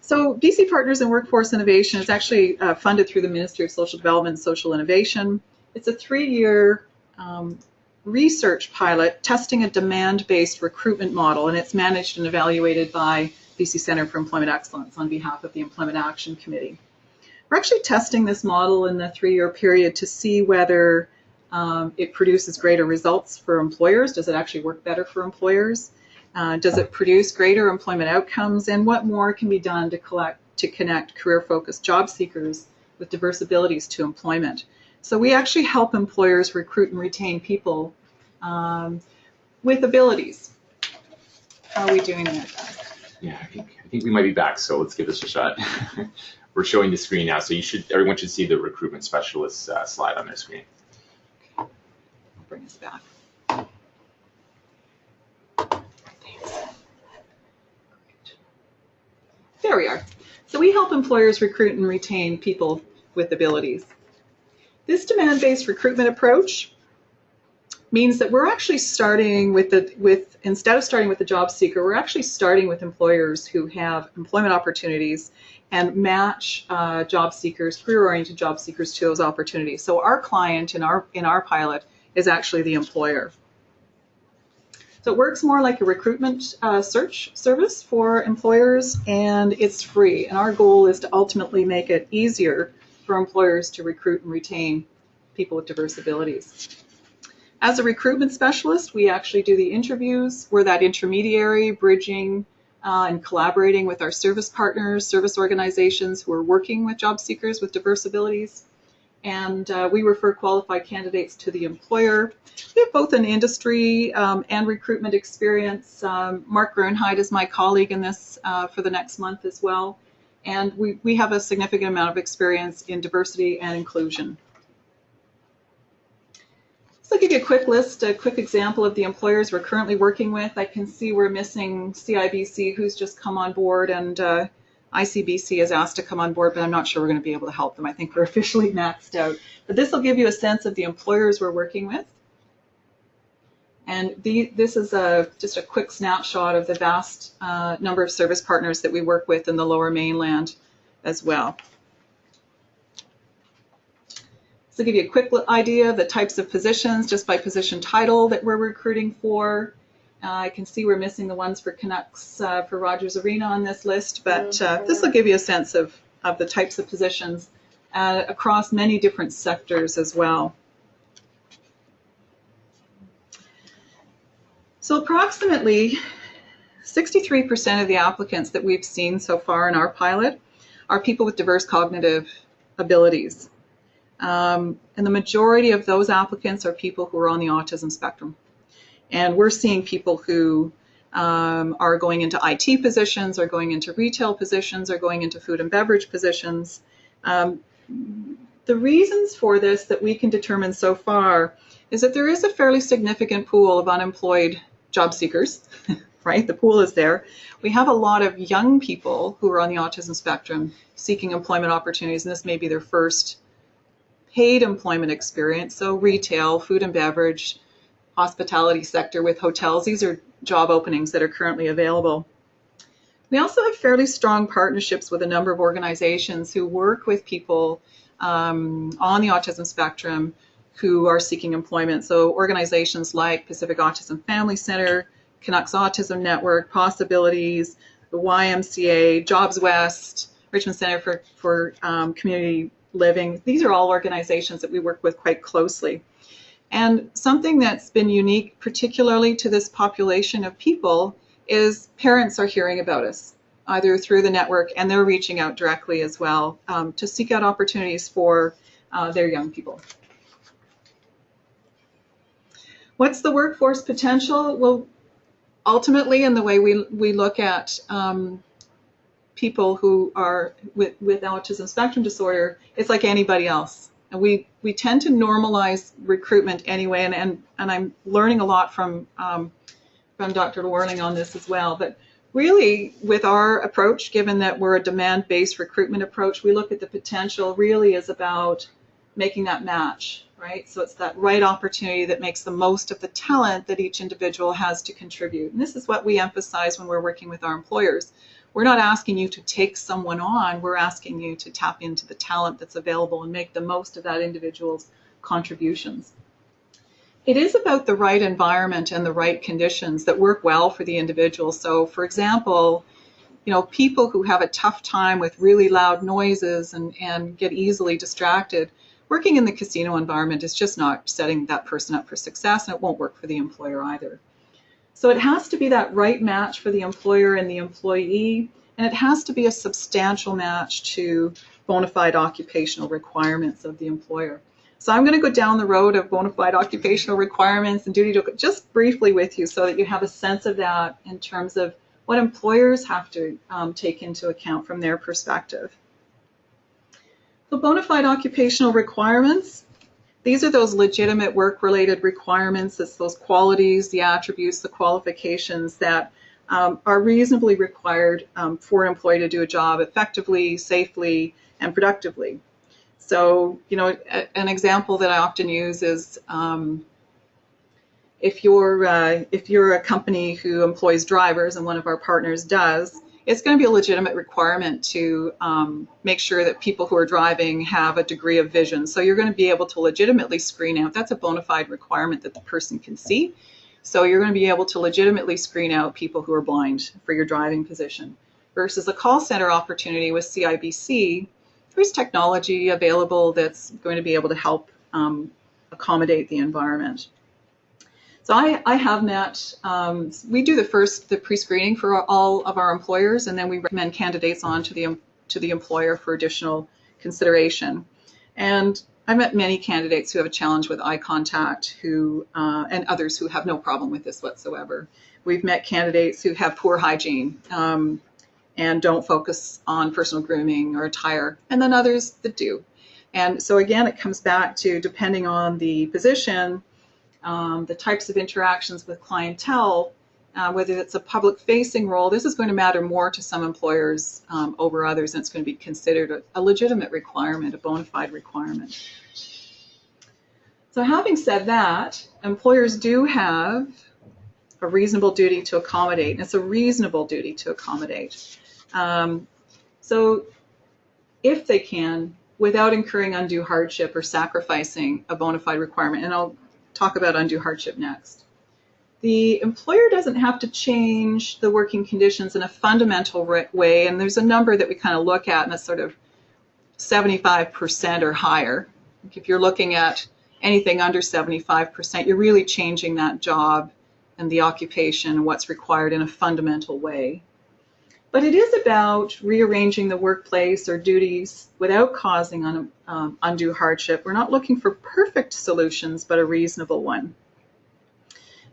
So BC Partners in Workforce Innovation is actually funded through the Ministry of Social Development and Social Innovation. It's a 3-year research pilot testing a demand-based recruitment model, and it's managed and evaluated by BC Centre for Employment Excellence on behalf of the Employment Action Committee. We're actually testing this model in the 3-year period to see whether it produces greater results for employers. Does it actually work better for employers? Does it produce greater employment outcomes? And what more can be done to connect career-focused job seekers with diverse abilities to employment? So we actually help employers recruit and retain people with abilities. How are we doing that, guys? Yeah, I think we might be back, so let's give this a shot. We're showing the screen now, so everyone should see the recruitment specialist slide on their screen. Okay. I'll bring us back. Thanks. Great. There we are. So we help employers recruit and retain people with abilities. This demand-based recruitment approach means that we're actually starting instead of starting with the job seeker, we're actually starting with employers who have employment opportunities and match job seekers, career-oriented job seekers, to those opportunities. So our client in our pilot is actually the employer. So it works more like a recruitment search service for employers, and it's free. And our goal is to ultimately make it easier for employers to recruit and retain people with diverse abilities. As a recruitment specialist, we actually do the interviews. We're that intermediary, bridging and collaborating with our service partners, service organizations who are working with job seekers with diverse abilities. And we refer qualified candidates to the employer. We have both an industry and recruitment experience. Mark Grunheid is my colleague in this for the next month as well. And we have a significant amount of experience in diversity and inclusion. So I'll give you a quick list, a quick example of the employers we're currently working with. I can see we're missing CIBC, who's just come on board, and ICBC has asked to come on board, but I'm not sure we're going to be able to help them. I think we're officially maxed out. But this will give you a sense of the employers we're working with. And this is just a quick snapshot of the vast number of service partners that we work with in the Lower Mainland as well. So to give you a quick idea of the types of positions, just by position title that we're recruiting for. I can see we're missing the ones for Canucks for Rogers Arena on this list, but this will give you a sense of the types of positions across many different sectors as well. So approximately 63% of the applicants that we've seen so far in our pilot are people with diverse cognitive abilities. And the majority of those applicants are people who are on the autism spectrum. And we're seeing people who are going into IT positions, or going into retail positions, or going into food and beverage positions. The reasons for this that we can determine so far is that there is a fairly significant pool of unemployed job seekers, right? The pool is there. We have a lot of young people who are on the autism spectrum seeking employment opportunities, and this may be their first paid employment experience. So retail, food and beverage, hospitality sector with hotels, these are job openings that are currently available. We also have fairly strong partnerships with a number of organizations who work with people on the autism spectrum who are seeking employment. So organizations like Pacific Autism Family Center, Canucks Autism Network, Possibilities, the YMCA, Jobs West, Richmond Center for Community Living. These are all organizations that we work with quite closely. And something that's been unique, particularly to this population of people, is parents are hearing about us, either through the network, and they're reaching out directly as well to seek out opportunities for their young people. What's the workforce potential? Well, ultimately, in the way we look at people who are with autism spectrum disorder, it's like anybody else. And we tend to normalize recruitment anyway, and I'm learning a lot from Dr. Warling on this as well. But really, with our approach, given that we're a demand-based recruitment approach, we look at the potential really is about making that match, right? So it's that right opportunity that makes the most of the talent that each individual has to contribute. And this is what we emphasize when we're working with our employers. We're not asking you to take someone on, we're asking you to tap into the talent that's available and make the most of that individual's contributions. It is about the right environment and the right conditions that work well for the individual. So, for example, people who have a tough time with really loud noises and get easily distracted, working in the casino environment is just not setting that person up for success, and it won't work for the employer either. So it has to be that right match for the employer and the employee, and it has to be a substantial match to bona fide occupational requirements of the employer. So I'm going to go down the road of bona fide occupational requirements and duty to just briefly with you so that you have a sense of that in terms of what employers have to take into account from their perspective. So bona fide occupational requirements, these are those legitimate work-related requirements. It's those qualities, the attributes, the qualifications that are reasonably required for an employee to do a job effectively, safely, and productively. So, an example that I often use is if you're a company who employs drivers, and one of our partners does, it's going to be a legitimate requirement to make sure that people who are driving have a degree of vision. So you're going to be able to legitimately screen out. That's a bona fide requirement that the person can see. So you're going to be able to legitimately screen out people who are blind for your driving position. Versus a call center opportunity with CIBC, there's technology available that's going to be able to help accommodate the environment. So I have met, we do the pre-screening for all of our employers, and then we recommend candidates on to the employer for additional consideration. And I've met many candidates who have a challenge with eye contact and others who have no problem with this whatsoever. We've met candidates who have poor hygiene and don't focus on personal grooming or attire, and then others that do. And so again, it comes back to, depending on the position, the types of interactions with clientele, whether it's a public-facing role, this is going to matter more to some employers over others, and it's going to be considered a legitimate requirement, a bona fide requirement. So having said that, employers do have a reasonable duty to accommodate, and it's a reasonable duty to accommodate. So if they can, without incurring undue hardship or sacrificing a bona fide requirement, and I'll talk about undue hardship next. The employer doesn't have to change the working conditions in a fundamental way, and there's a number that we kind of look at, and it's sort of 75% or higher. If you're looking at anything under 75%, you're really changing that job and the occupation and what's required in a fundamental way. But it is about rearranging the workplace or duties without causing undue hardship. We're not looking for perfect solutions, but a reasonable one.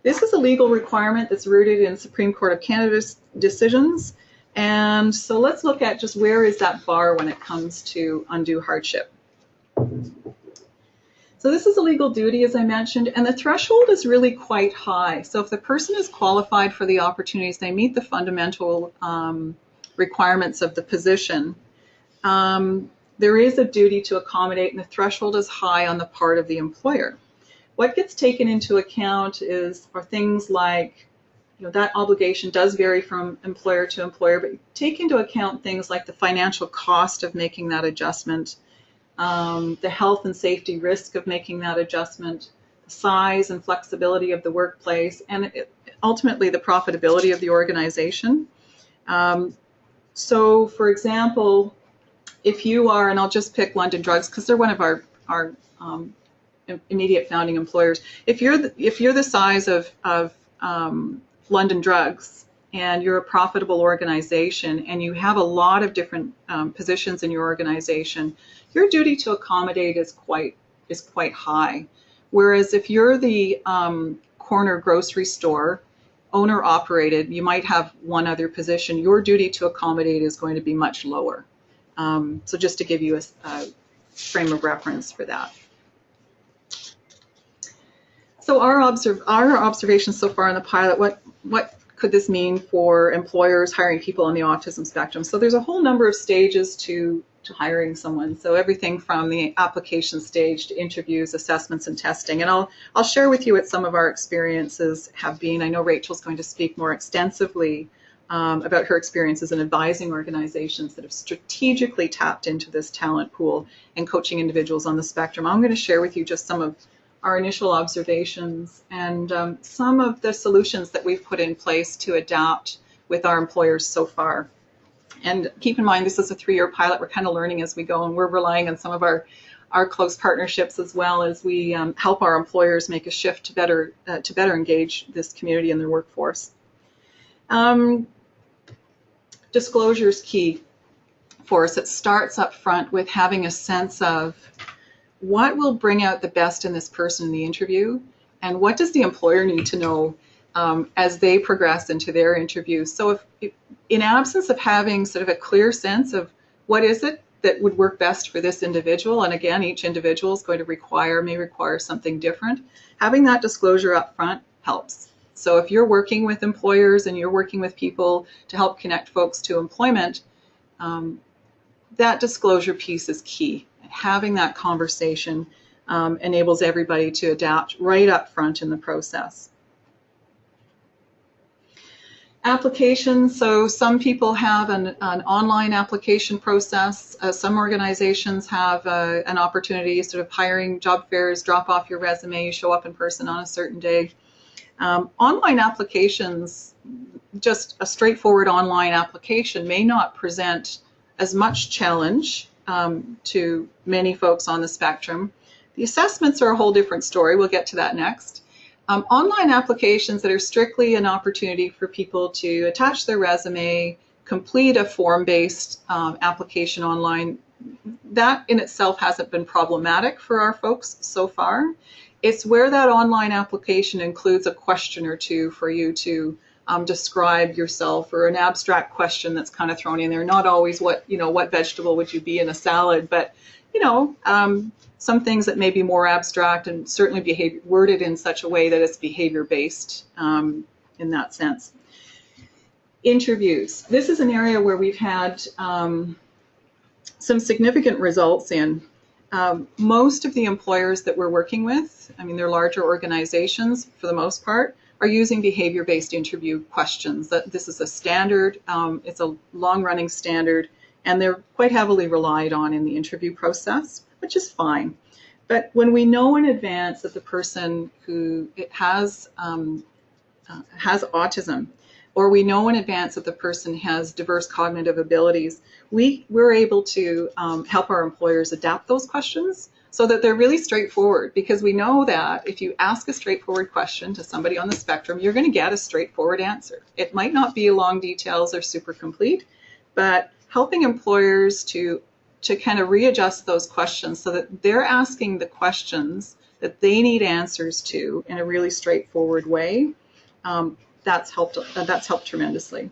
This is a legal requirement that's rooted in Supreme Court of Canada's decisions. And so let's look at just where is that bar when it comes to undue hardship. So this is a legal duty, as I mentioned, and the threshold is really quite high. So if the person is qualified for the opportunities, they meet the fundamental requirements of the position, there is a duty to accommodate, and the threshold is high on the part of the employer. What gets taken into account are things like, that obligation does vary from employer to employer, but take into account things like the financial cost of making that adjustment, the health and safety risk of making that adjustment, the size and flexibility of the workplace, and ultimately the profitability of the organization. So, for example, if you are, and I'll just pick London Drugs because they're one of our immediate founding employers. If you're the size of London Drugs, and you're a profitable organization, and you have a lot of different positions in your organization, your duty to accommodate is quite high. Whereas if you're the corner grocery store, owner operated, you might have one other position. Your duty to accommodate is going to be much lower. So just to give you a frame of reference for that. So our observations so far in the pilot, what could this mean for employers hiring people on the autism spectrum? So there's a whole number of stages to hiring someone. So everything from the application stage to interviews, assessments, and testing. And I'll share with you what some of our experiences have been. I know Rachel's going to speak more extensively about her experiences in advising organizations that have strategically tapped into this talent pool and coaching individuals on the spectrum. I'm going to share with you just some of our initial observations and some of the solutions that we've put in place to adapt with our employers so far. And keep in mind, this is a 3-year pilot. We're kind of learning as we go, and we're relying on some of our close partnerships as well as we help our employers make a shift to better engage this community in their workforce. Disclosure is key for us. It starts up front with having a sense of what will bring out the best in this person in the interview, and what does the employer need to know as they progress into their interview. So if in absence of having sort of a clear sense of what is it that would work best for this individual, and again, each individual is going to may require something different, having that disclosure up front helps. So if you're working with employers and you're working with people to help connect folks to employment, that disclosure piece is key. Having that conversation enables everybody to adapt right up front in the process. Applications, so some people have an online application process. Some organizations have an opportunity, sort of hiring job fairs, drop off your resume, you show up in person on a certain day. Online applications, just a straightforward online application may not present as much challenge to many folks on the spectrum. The assessments are a whole different story. We'll get to that next. Online applications that are strictly an opportunity for people to attach their resume, complete a form-based application online, that in itself hasn't been problematic for our folks so far. It's where that online application includes a question or two for you to describe yourself, or an abstract question that's kind of thrown in there. Not always what vegetable would you be in a salad, but some things that may be more abstract and certainly worded in such a way that it's behavior-based in that sense. Interviews. This is an area where we've had some significant results in. Most of the employers that we're working with, I mean, they're larger organizations for the most part, are using behavior-based interview questions. This is a standard, it's a long-running standard, and they're quite heavily relied on in the interview process, which is fine. But when we know in advance that the person who has autism, or we know in advance that the person has diverse cognitive abilities, we're able to help our employers adapt those questions so that they're really straightforward, because we know that if you ask a straightforward question to somebody on the spectrum, you're going to get a straightforward answer. It might not be long details or super complete, but helping employers to kind of readjust those questions so that they're asking the questions that they need answers to in a really straightforward way, that's helped tremendously.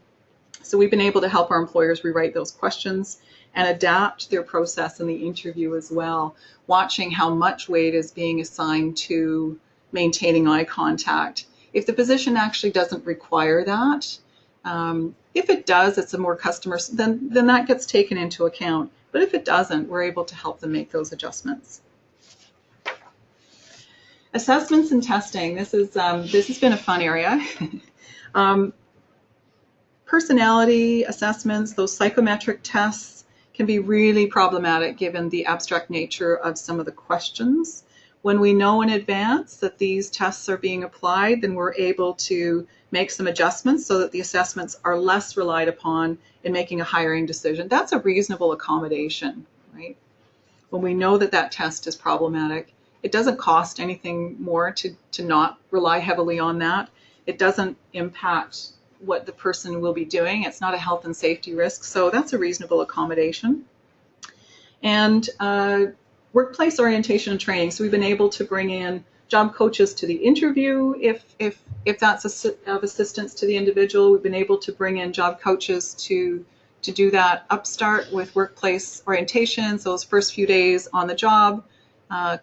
So we've been able to help our employers rewrite those questions and adapt their process in the interview as well, watching how much weight is being assigned to maintaining eye contact. If the position actually doesn't require that, if it does, it's a more customer, then that gets taken into account. But if it doesn't, we're able to help them make those adjustments. Assessments and testing. This has been a fun area. Personality assessments, those psychometric tests, can be really problematic given the abstract nature of some of the questions. When we know in advance that these tests are being applied, then we're able to make some adjustments so that the assessments are less relied upon in making a hiring decision. That's a reasonable accommodation, right? When we know that that test is problematic, it doesn't cost anything more to not rely heavily on that. It doesn't impact what the person will be doing. It's not a health and safety risk, so that's a reasonable accommodation. And workplace orientation and training. So we've been able to bring in job coaches to the interview if that's of assistance to the individual. We've been able to bring in job coaches to do that upstart with workplace orientation, so those first few days on the job,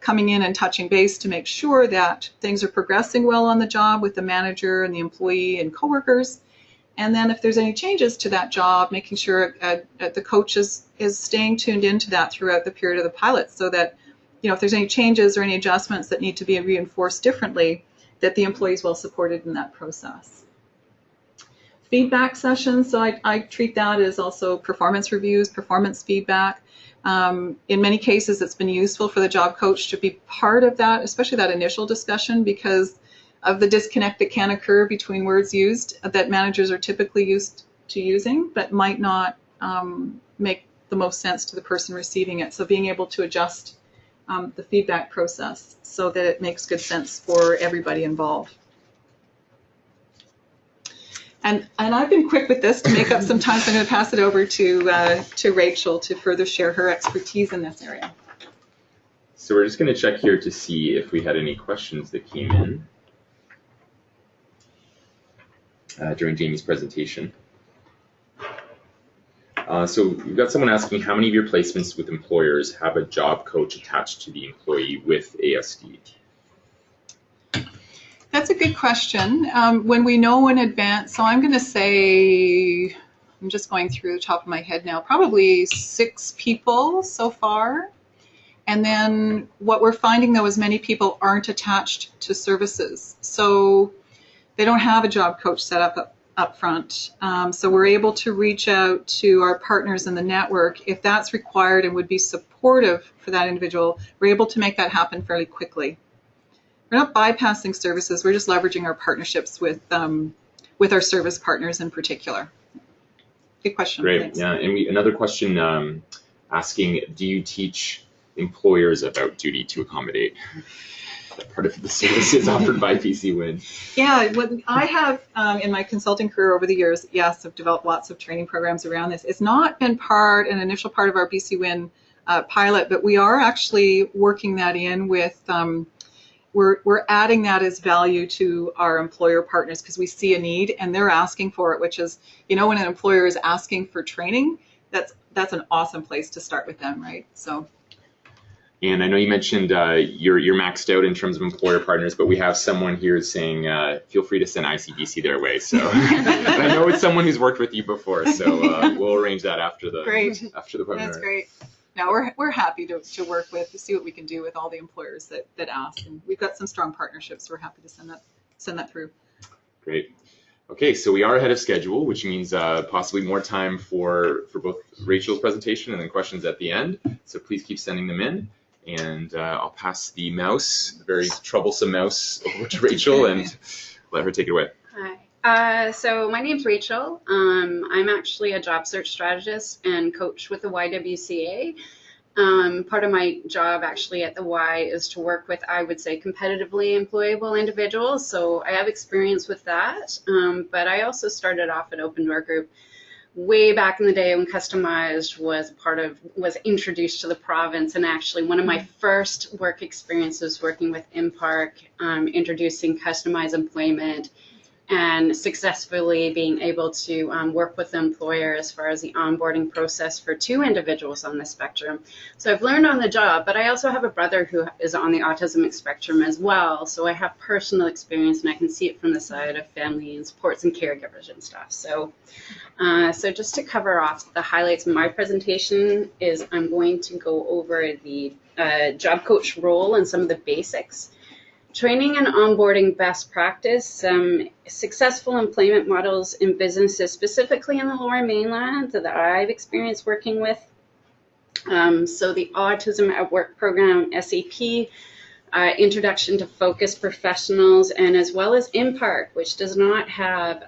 coming in and touching base to make sure that things are progressing well on the job with the manager and the employee and coworkers. And then if there's any changes to that job, making sure the coach is staying tuned into that throughout the period of the pilot, so that, if there's any changes or any adjustments that need to be reinforced differently, that the employee is well supported in that process. Feedback sessions, so I treat that as also performance reviews, performance feedback. In many cases, it's been useful for the job coach to be part of that, especially that initial discussion, because of the disconnect that can occur between words used that managers are typically used to using, but might not make the most sense to the person receiving it. So being able to adjust the feedback process so that it makes good sense for everybody involved. And I've been quick with this to make up some time, so I'm going to pass it over to Rachel to further share her expertise in this area. So we're just going to check here to see if we had any questions that came in during Jamie's presentation. So we've got someone asking, how many of your placements with employers have a job coach attached to the employee with ASD? That's a good question. When we know in advance, so I'm going to say, I'm just going through the top of my head now, probably 6 people so far. And then what we're finding, though, is many people aren't attached to services. So they don't have a job coach set up front. So we're able to reach out to our partners in the network. If that's required and would be supportive for that individual, we're able to make that happen fairly quickly. We're not bypassing services, we're just leveraging our partnerships with our service partners in particular. Good question. Great, thanks. Yeah, and another question asking, do you teach employers about duty to accommodate? That part of the services offered by BC Win. Yeah, what I have in my consulting career over the years, yes, I've developed lots of training programs around this. It's not been an initial part of our BC Win pilot, but we are actually working that in with, we're adding that as value to our employer partners because we see a need and they're asking for it, which is, when an employer is asking for training, that's an awesome place to start with them, right? So. And I know you mentioned you're maxed out in terms of employer partners, but we have someone here saying feel free to send ICBC their way. So I know it's someone who's worked with you before, so we'll arrange that after the webinar. That's great. No, we're happy to work with, to see what we can do with all the employers that ask, and we've got some strong partnerships. So we're happy to send that through. Great. Okay, so we are ahead of schedule, which means possibly more time for both Rachel's presentation and then questions at the end. So please keep sending them in. And I'll pass the mouse, the very troublesome mouse, over to Rachel and let her take it away. Hi. So my name's Rachel. I'm actually a job search strategist and coach with the YWCA. Part of my job actually at the Y is to work with, I would say, competitively employable individuals. So I have experience with that. But I also started off an open door group way back in the day when Customized was introduced to the province, and actually one of my first work experiences working with Impark, introducing customized employment and successfully being able to work with the employer as far as the onboarding process for 2 individuals on the spectrum. So I've learned on the job, but I also have a brother who is on the autism spectrum as well. So I have personal experience and I can see it from the side of family and supports and caregivers and stuff. So just to cover off the highlights of my presentation is I'm going to go over the job coach role and some of the basics. Training and onboarding best practice, successful employment models in businesses, specifically in the Lower Mainland that I've experienced working with. So the Autism at Work program, SAP, Introduction to Focused Professionals, and as well as Impark, which does not have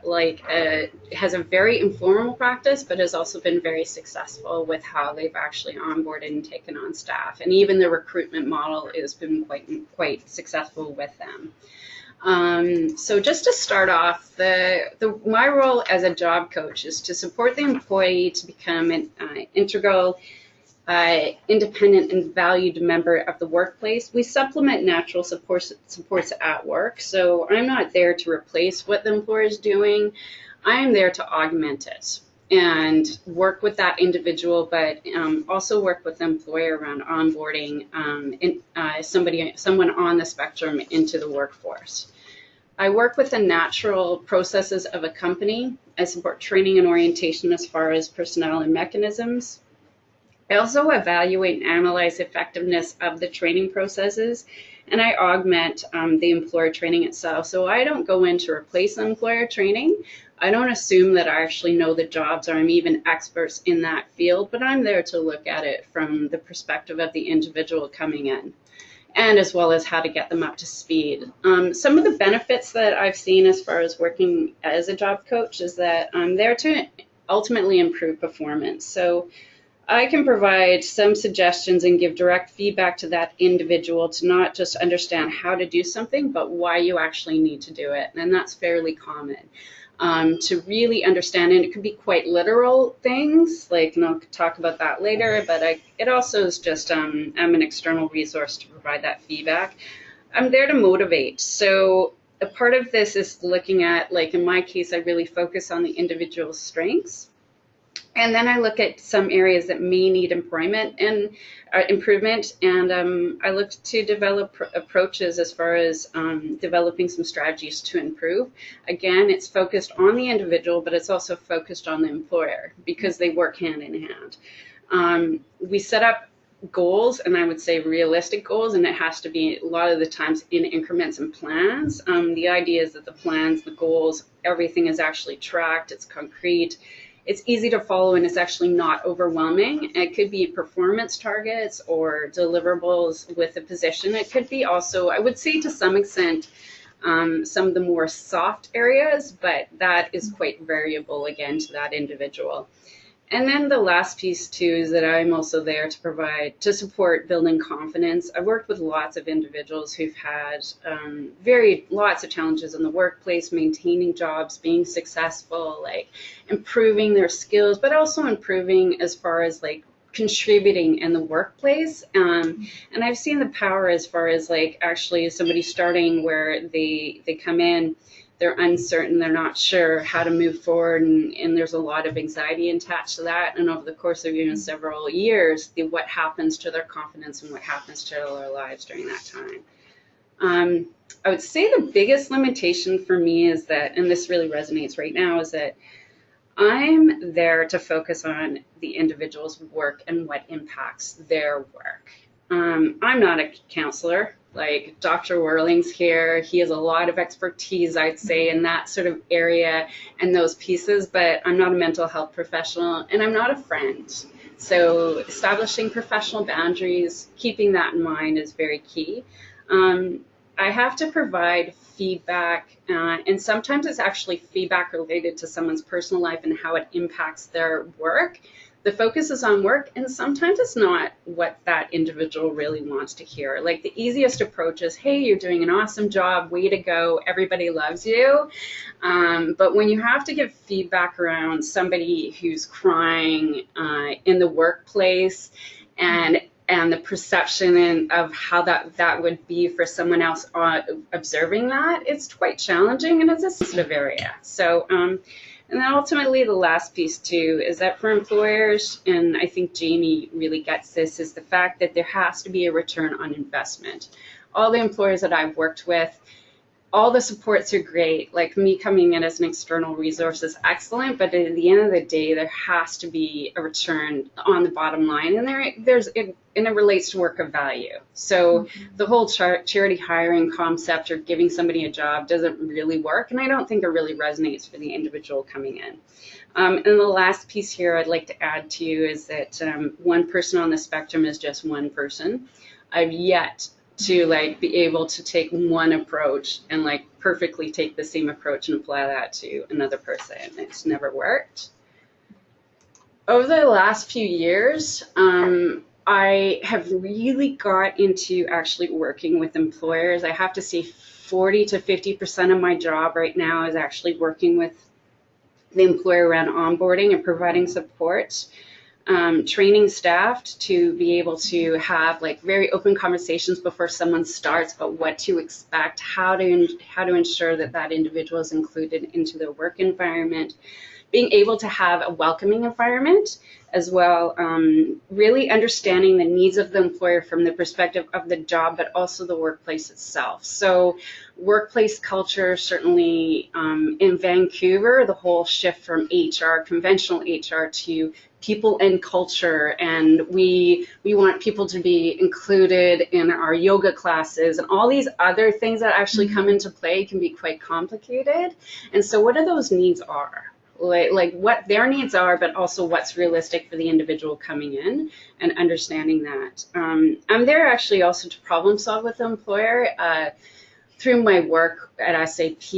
has a very informal practice, but has also been very successful with how they've actually onboarded and taken on staff. And even the recruitment model has been quite successful with them. So just to start off, my role as a job coach is to support the employee to become an integral independent and valued member of the workplace. We supplement natural supports at work. So I'm not there to replace what the employer is doing. I'm there to augment it and work with that individual, but also work with the employer around onboarding someone on the spectrum into the workforce. I work with the natural processes of a company. I support training and orientation as far as personnel and mechanisms. I also evaluate and analyze the effectiveness of the training processes, and I augment the employer training itself. So I don't go in to replace the employer training. I don't assume that I actually know the jobs or I'm even experts in that field, but I'm there to look at it from the perspective of the individual coming in, and as well as how to get them up to speed. Some of the benefits that I've seen as far as working as a job coach is that I'm there to ultimately improve performance. So I can provide some suggestions and give direct feedback to that individual to not just understand how to do something, but why you actually need to do it. And that's fairly common. To really understand, and it could be quite literal things, like, and I'll talk about that later, but it also is just, I'm an external resource to provide that feedback. I'm there to motivate. So a part of this is looking at, like in my case, I really focus on the individual's strengths. And then I look at some areas that may need improvement, and I look to develop approaches as far as developing some strategies to improve. Again, it's focused on the individual, but it's also focused on the employer because they work hand in hand. We set up goals, and I would say realistic goals, and it has to be a lot of the times in increments and plans. The idea is that the plans, the goals, everything is actually tracked, it's concrete. It's easy to follow, and it's actually not overwhelming. It could be performance targets or deliverables with the position. It could be also, I would say to some extent, some of the more soft areas, but that is quite variable again to that individual. And then the last piece too is that I'm also there to provide, to support building confidence. I've worked with lots of individuals who've had lots of challenges in the workplace, maintaining jobs, being successful, like improving their skills, but also improving as far as like contributing in the workplace. And I've seen the power as far as like actually somebody starting where they come in, they're uncertain, they're not sure how to move forward, and there's a lot of anxiety attached to that. And over the course of several years, what happens to their confidence and what happens to their lives during that time. I would say the biggest limitation for me is that, and this really resonates right now, is that I'm there to focus on the individual's work and what impacts their work. I'm not a counselor. Like Dr. Whirling's here, he has a lot of expertise, I'd say, in that sort of area and those pieces, but I'm not a mental health professional and I'm not a friend. So establishing professional boundaries, keeping that in mind is very key. I have to provide feedback, and sometimes it's actually feedback related to someone's personal life and how it impacts their work. The focus is on work, and sometimes it's not what that individual really wants to hear. Like the easiest approach is, hey, you're doing an awesome job, way to go, everybody loves you. But when you have to give feedback around somebody who's crying in the workplace, and the perception of how that would be for someone else observing that, it's quite challenging, and it's a sensitive area. So, and then ultimately the last piece too is that for employers, and I think Jamie really gets this, is the fact that there has to be a return on investment. All the employers that I've worked with, all the supports are great. Like me coming in as an external resource is excellent, but at the end of the day, there has to be a return on the bottom line, and it relates to work of value. So the whole charity hiring concept or giving somebody a job doesn't really work, and I don't think it really resonates for the individual coming in. And the last piece here I'd like to add to you is that one person on the spectrum is just one person. I've yet to be able to take one approach and perfectly take the same approach and apply that to another person. It's never worked. Over the last few years, I have really got into actually working with employers. I have to say 40 to 50% of my job right now is actually working with the employer around onboarding and providing support. training staff to be able to have like very open conversations before someone starts about what to expect, how to ensure that that individual is included into their work environment, being able to have a welcoming environment as well, really understanding the needs of the employer from the perspective of the job, but also the workplace itself. So workplace culture, certainly in Vancouver, the whole shift from HR, conventional HR, to people and culture, and we want people to be included in our yoga classes, and all these other things that actually come into play can be quite complicated. And so what are those needs are? Like what their needs are, but also what's realistic for the individual coming in, and understanding that. I'm there actually also to problem solve with the employer. Through my work at SAP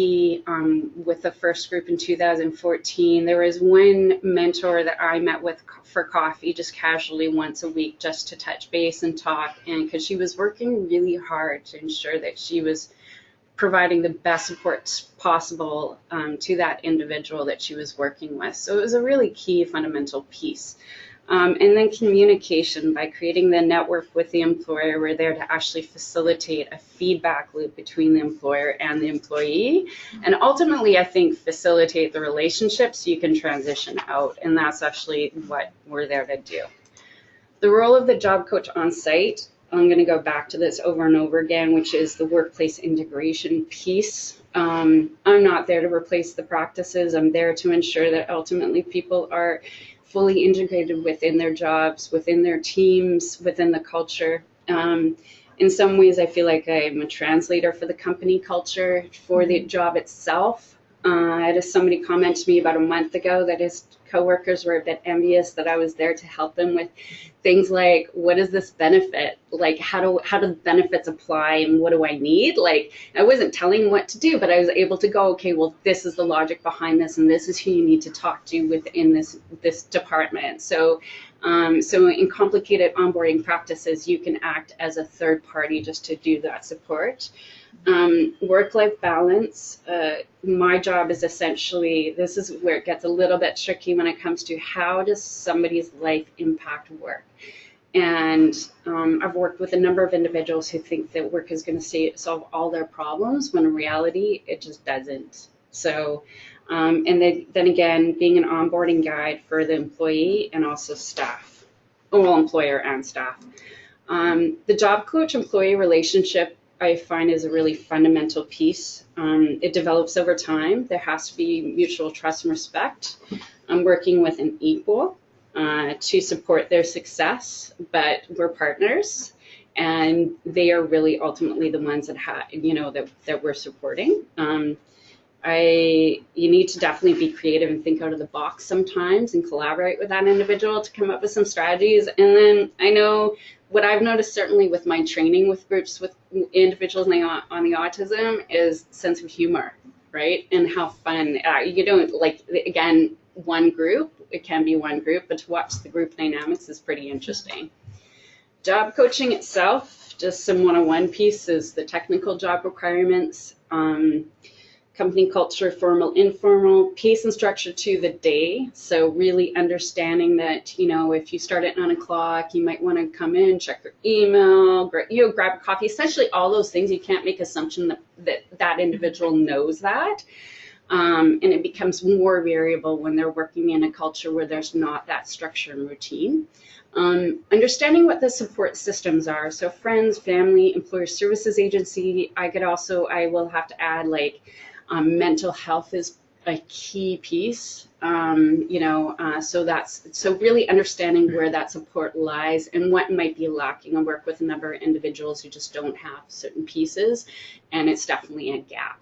with the first group in 2014, there was one mentor that I met with for coffee just casually once a week just to touch base and talk, and because she was working really hard to ensure that she was providing the best support possible to that individual that she was working with. So it was a really key fundamental piece. And then communication, by creating the network with the employer, we're there to actually facilitate a feedback loop between the employer and the employee, and ultimately I think facilitate the relationship so you can transition out, and that's actually what we're there to do. The role of the job coach on site, I'm going to go back to this over and over again, which is the workplace integration piece. I'm not there to replace the practices. I'm there to ensure that ultimately people are fully integrated within their jobs, within their teams, within the culture. In some ways, I feel like I'm a translator for the company culture, for the job itself. I had somebody comment to me about a month ago that his coworkers were a bit envious that I was there to help them with things like, what does this benefit? Like, how do the benefits apply, and what do I need? Like, I wasn't telling what to do, but I was able to go, okay, well, this is the logic behind this, and this is who you need to talk to within this department. So in complicated onboarding practices, you can act as a third party just to do that support. Work-life balance. My job is essentially, this is where it gets a little bit tricky when it comes to how does somebody's life impact work. And I've worked with a number of individuals who think that work is going to solve all their problems, when in reality, it just doesn't. So, and then again, being an onboarding guide for the employee and also staff, well, employer and staff. The job coach-employee relationship, I find, is a really fundamental piece. It develops over time. There has to be mutual trust and respect. I'm working with an equal to support their success, but we're partners, and they are really ultimately the ones that that we're supporting. You need to definitely be creative and think out of the box sometimes, and collaborate with that individual to come up with some strategies. And then I know what I've noticed, certainly with my training with groups with individuals on the autism, is sense of humor, right? And how fun. You don't, like, again, one group, it can be one group, but to watch the group dynamics is pretty interesting. Job coaching itself, just some one-on-one pieces, the technical job requirements, company culture, formal, informal, pace and structure to the day. So really understanding that, if you start at 9 o'clock, you might want to come in, check your email, grab a coffee, essentially all those things. You can't make assumption that individual knows that. And it becomes more variable when they're working in a culture where there's not that structure and routine. Understanding what the support systems are. So friends, family, employer services agency. I will have to add, like, mental health is a key piece, so really understanding where that support lies and what might be lacking. I work with a number of individuals who just don't have certain pieces, and it's definitely a gap.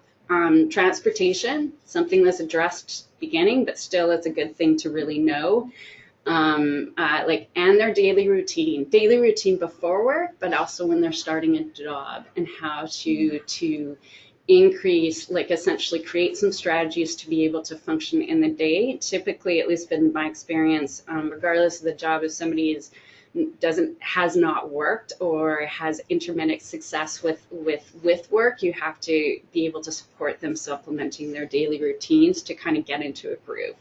Transportation, something that's addressed beginning, but still it's a good thing to really know. And their daily routine before work, but also when they're starting a job, and how to increase, essentially create some strategies to be able to function in the day. Typically, at least in my experience, regardless of the job, if somebody has not worked or has intermittent success with work, you have to be able to support them supplementing their daily routines to kind of get into a groove.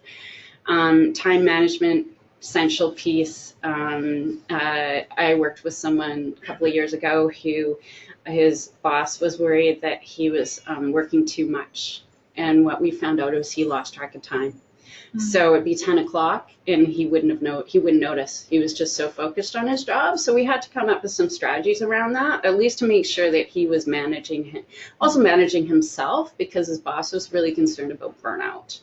Time management, essential piece. I worked with someone a couple of years ago who his boss was worried that he was working too much. And what we found out was he lost track of time. So it'd be 10 o'clock and he wouldn't notice. He was just so focused on his job. So we had to come up with some strategies around that, at least to make sure that he was managing himself, because his boss was really concerned about burnout.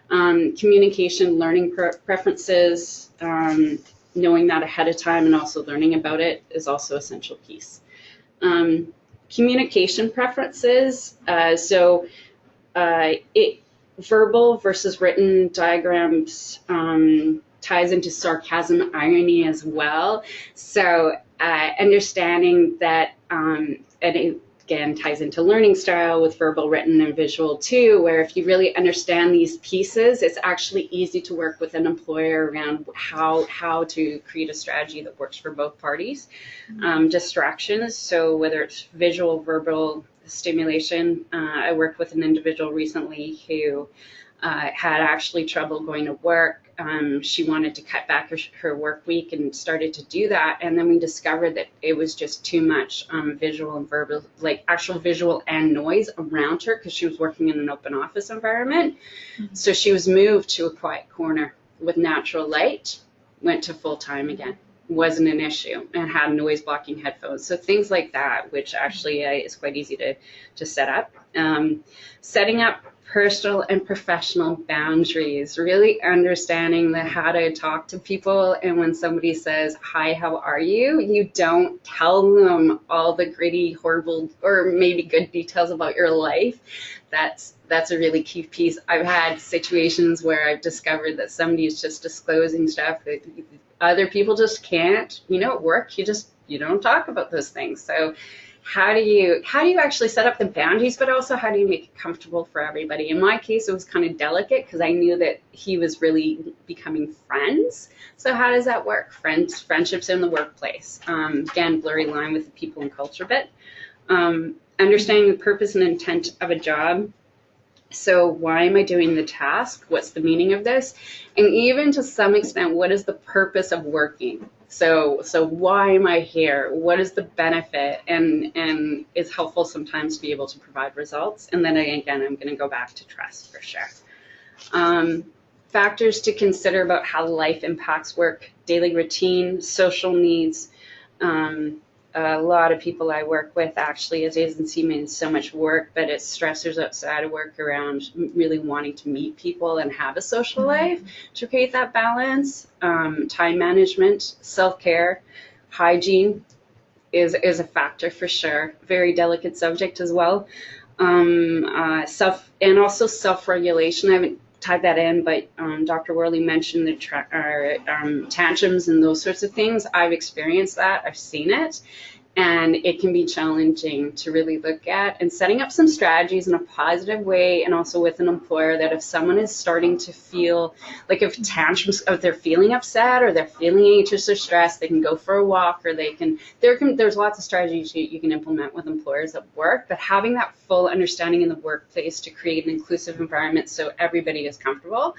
Communication, learning preferences, knowing that ahead of time and also learning about it is also an essential piece. Communication preferences. Verbal versus written diagrams ties into sarcasm, irony as well. So understanding that, and it again ties into learning style with verbal, written, and visual too, where if you really understand these pieces, it's actually easy to work with an employer around how to create a strategy that works for both parties. Distractions, so whether it's visual, verbal, stimulation. I worked with an individual recently who had actually trouble going to work. She wanted to cut back her work week and started to do that. And then we discovered that it was just too much visual and verbal, like actual visual and noise around her, because she was working in an open office environment. So she was moved to a quiet corner with natural light, went to full time again. Wasn't an issue, and had noise blocking headphones. So things like that, which actually is quite easy to set up. Setting up personal and professional boundaries, really understanding how to talk to people. And when somebody says, "Hi, how are you?" you don't tell them all the gritty, horrible, or maybe good details about your life. That's a really key piece. I've had situations where I've discovered that somebody is just disclosing stuff that other people just can't. At work, you don't talk about those things. So how do you actually set up the boundaries, but also how do you make it comfortable for everybody? In my case, it was kind of delicate because I knew that he was really becoming friends. So how does that work? Friendships in the workplace. Again, blurry line with the people and culture bit. Understanding the purpose and intent of a job. So why am I doing the task? What's the meaning of this? And even to some extent, what is the purpose of working? So why am I here? What is the benefit? And it's helpful sometimes to be able to provide results. And then again, I'm going to go back to trust for sure. Factors to consider about how life impacts work: daily routine, social needs. A lot of people I work with actually, as agency, means so much work, but it's stressors outside of work around really wanting to meet people and have a social life to create that balance. Time management, self-care, hygiene is a factor for sure. Very delicate subject as well. And also self-regulation. I haven't tied that in, but Dr. Worley mentioned the tantrums and those sorts of things. I've experienced that. I've seen it. And it can be challenging to really look at, and setting up some strategies in a positive way, and also with an employer, that if someone is starting to feel like if they're feeling upset or they're feeling anxious or stressed, they can go for a walk, or there's lots of strategies you can implement with employers at work, but having that full understanding in the workplace to create an inclusive environment so everybody is comfortable.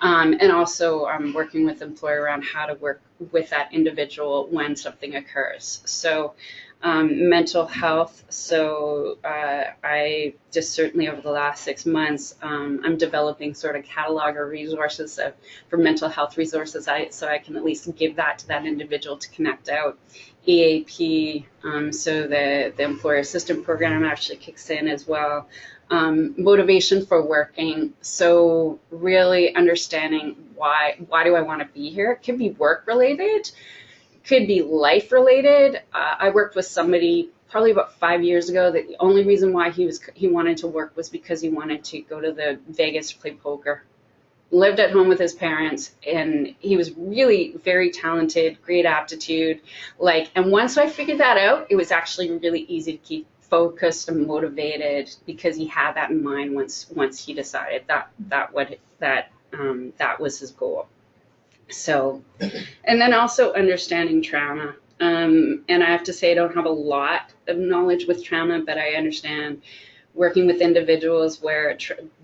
And also working with the employer around how to work with that individual when something occurs. So mental health. So I just certainly over the last 6 months, I'm developing sort of catalog or resources for mental health resources, so I can at least give that to that individual to connect out. EAP, so the employer assistance program actually kicks in as well. Motivation for working. So really understanding why do I want to be here? It could be work related, could be life related. I worked with somebody probably about 5 years ago that the only reason why he wanted to work was because he wanted to go to the Vegas to play poker. Lived at home with his parents, and he was really very talented, great aptitude. And once I figured that out, it was actually really easy to keep focused and motivated, because he had that in mind once he decided that was his goal. So, and then also understanding trauma. And I have to say I don't have a lot of knowledge with trauma, but I understand working with individuals where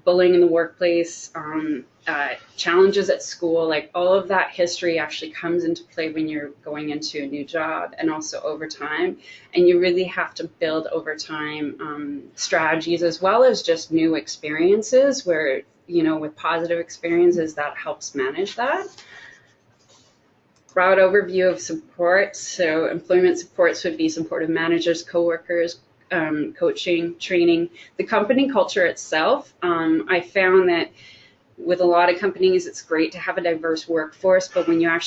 bullying in the workplace, challenges at school, like all of that history actually comes into play when you're going into a new job, and also over time. And you really have to build over time strategies, as well as just new experiences where, you know, with positive experiences, that helps manage that. Broad overview of support. So employment supports would be supportive managers, coworkers, coaching, training. The company culture itself, I found that with a lot of companies, it's great to have a diverse workforce, but when you have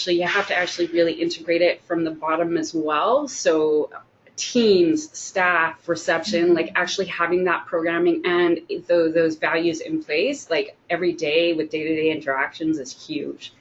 to actually really integrate it from the bottom as well. So teams, staff, reception, like actually having that programming and those values in place, like every day with day-to-day interactions, is huge.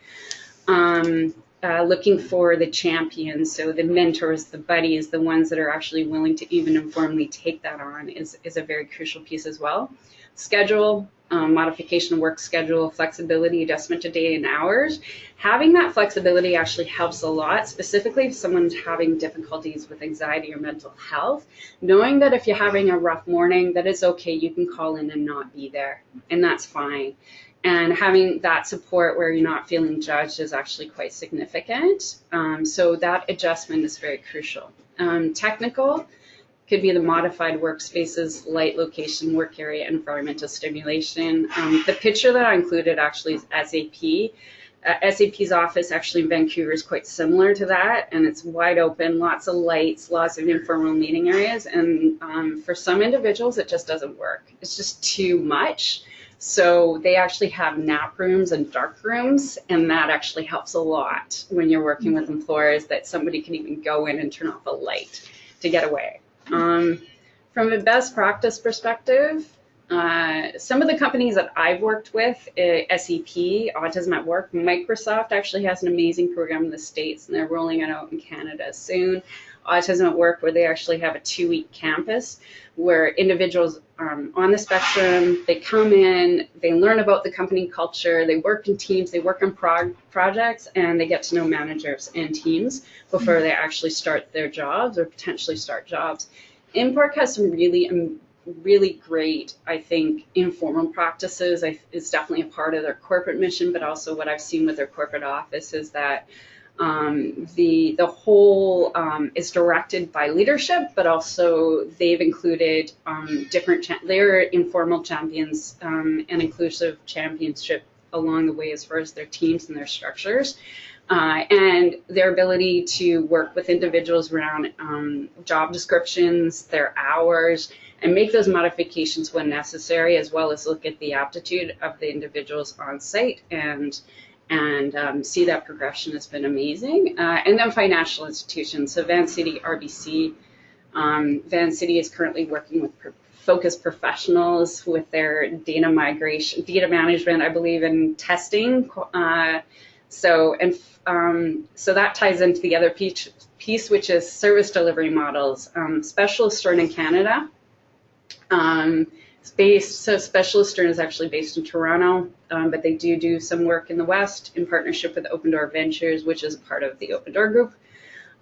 Looking for the champions, so the mentors, the buddies, the ones that are actually willing to even informally take that on is a very crucial piece as well. Schedule, modification of work schedule, flexibility, adjustment to day and hours. Having that flexibility actually helps a lot, specifically if someone's having difficulties with anxiety or mental health. Knowing that if you're having a rough morning, that it's okay, you can call in and not be there, and that's fine. And having that support where you're not feeling judged is actually quite significant. So that adjustment is very crucial. Technical could be the modified workspaces, light location, work area, environmental stimulation. The picture that I included actually is SAP. SAP's office actually in Vancouver is quite similar to that, and it's wide open, lots of lights, lots of informal meeting areas. And for some individuals, it just doesn't work. It's just too much. So they actually have nap rooms and dark rooms, and that actually helps a lot when you're working with employers, that somebody can even go in and turn off a light to get away. From a best practice perspective, some of the companies that I've worked with, SEP, Autism at Work, Microsoft actually has an amazing program in the States, and they're rolling it out in Canada soon. Autism at Work, where they actually have a 2-week campus where individuals on the spectrum, they come in, they learn about the company culture, they work in teams, they work on projects, and they get to know managers and teams before they actually start their jobs or potentially start jobs. Impark has some really great, I think, informal practices. It's definitely a part of their corporate mission, but also what I've seen with their corporate office is that the whole is directed by leadership, but also they've included their informal champions and inclusive championship along the way as far as their teams and their structures. And their ability to work with individuals around job descriptions, their hours, and make those modifications when necessary, as well as look at the aptitude of the individuals on site and see that progression has been amazing. And then financial institutions, so Van City, RBC. Van City is currently working with focused professionals with their data management, I believe, and testing. So that ties into the other piece, which is service delivery models. Specialist Stern in Canada. Specialist Stern is actually based in Toronto, but they do some work in the West in partnership with Open Door Ventures, which is part of the Open Door Group.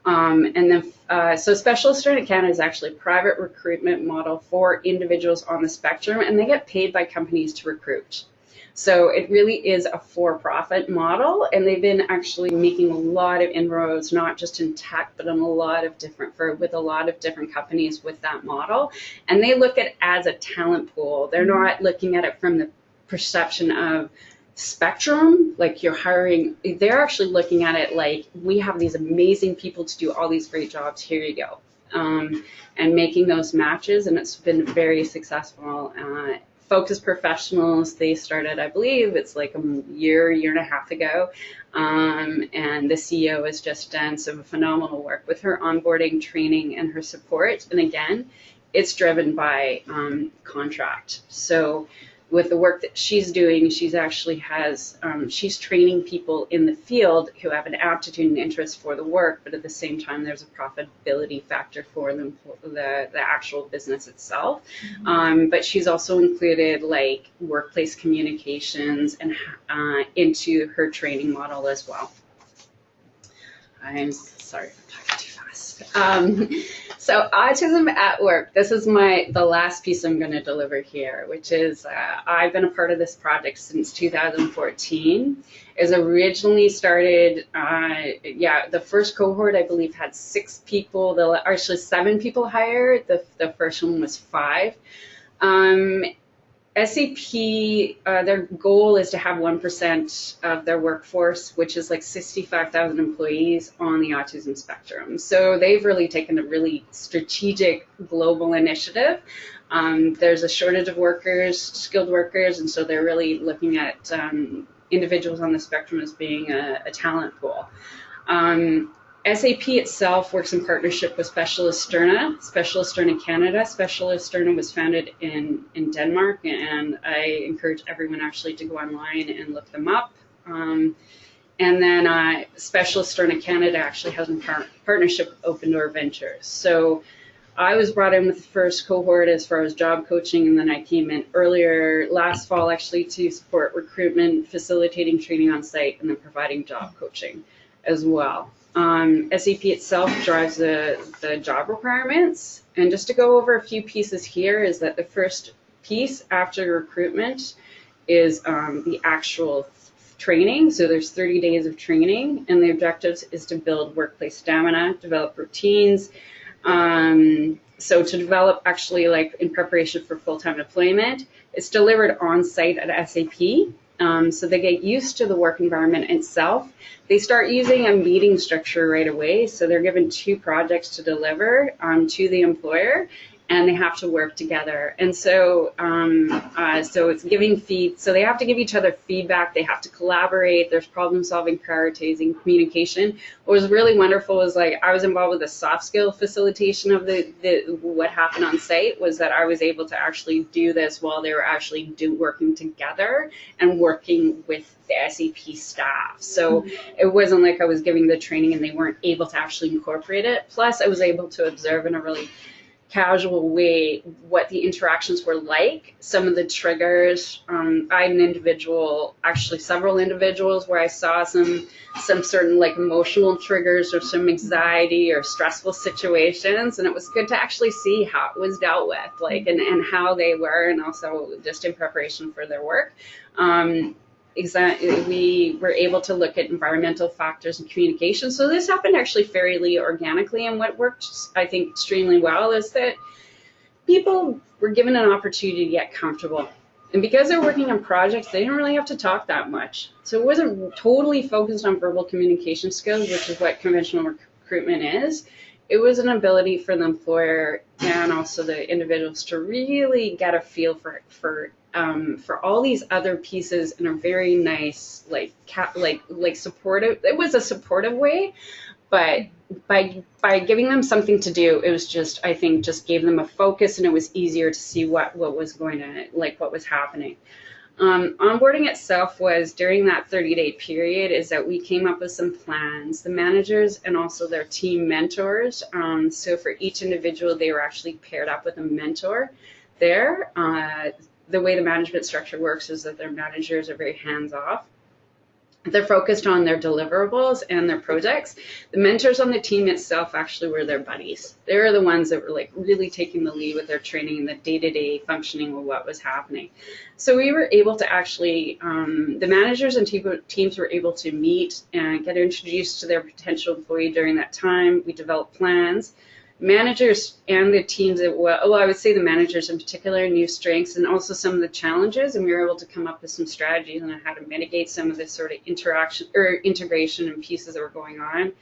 So Specialist Stern in Canada is actually a private recruitment model for individuals on the spectrum, and they get paid by companies to recruit. So it really is a for-profit model, and they've been actually making a lot of inroads, not just in tech, but in with a lot of different companies with that model. And they look at it as a talent pool. They're not looking at it from the perception of spectrum, like you're hiring. They're actually looking at it like, we have these amazing people to do all these great jobs, here you go. And making those matches, and it's been very successful. Focused Professionals, they started, I believe, it's like a year and a half ago. And the CEO has just done some phenomenal work with her onboarding, training, and her support. And again, it's driven by contract. So with the work that she's doing, she's training people in the field who have an aptitude and interest for the work, but at the same time, there's a profitability factor for them, the actual business itself. But she's also included like workplace communications and into her training model as well. I'm sorry if I'm talking too fast. So autism at work, this is the last piece I'm going to deliver here, which is I've been a part of this project since 2014. It was originally started, the first cohort I believe had 6 people, actually 7 people hired, the first one was 5. SAP, their goal is to have 1% of their workforce, which is like 65,000 employees, on the autism spectrum. So they've really taken a really strategic global initiative. There's a shortage of workers, skilled workers, and so they're really looking at individuals on the spectrum as being a talent pool. SAP itself works in partnership with Specialisterna Canada. Specialisterna was founded in Denmark, and I encourage everyone actually to go online and look them up. And then Specialisterna Canada actually has a partnership with Open Door Ventures. So I was brought in with the first cohort as far as job coaching, and then I came in earlier last fall actually to support recruitment, facilitating training on site, and then providing job coaching as well. SAP itself drives the job requirements, and just to go over a few pieces here is that the first piece after recruitment is the actual training. So there's 30 days of training, and the objectives is to build workplace stamina, develop routines. So to develop actually like in preparation for full-time employment, it's delivered on site at SAP. So they get used to the work environment itself. They start using a meeting structure right away. So they're given 2 projects to deliver to the employer, and they have to work together. And so, so it's giving so they have to give each other feedback. They have to collaborate. There's problem solving, prioritizing, communication. What was really wonderful was like I was involved with the soft skill facilitation of what happened on site was that I was able to actually do this while they were actually working together and working with the SAP staff. So it wasn't like I was giving the training and they weren't able to actually incorporate it. Plus I was able to observe in a really casual way what the interactions were like, some of the triggers. I had an individual, actually several individuals, where I saw some certain like emotional triggers or some anxiety or stressful situations, and it was good to actually see how it was dealt with, like and how they were, and also just in preparation for their work. We were able to look at environmental factors and communication. So this happened actually fairly organically, and what worked, I think, extremely well is that people were given an opportunity to get comfortable. And because they're working on projects, they didn't really have to talk that much. So it wasn't totally focused on verbal communication skills, which is what conventional recruitment is. It was an ability for the employer and also the individuals to really get a feel for all these other pieces in a very nice, like supportive. It was a supportive way, but by giving them something to do, it was just, I think, just gave them a focus, and it was easier to see what was going on, like what was happening. Onboarding itself was during that 30-day period is that we came up with some plans, the managers and also their team mentors. So for each individual, they were actually paired up with a mentor there. The way the management structure works is that their managers are very hands-off. They're focused on their deliverables and their projects. The mentors on the team itself actually were their buddies. They were the ones that were like really taking the lead with their training and the day-to-day functioning of what was happening. So we were able to actually, the managers and teams were able to meet and get introduced to their potential employee during that time. We developed plans. Managers and the teams, I would say the managers in particular knew strengths and also some of the challenges, and we were able to come up with some strategies on how to mitigate some of this sort of integration and pieces that were going on.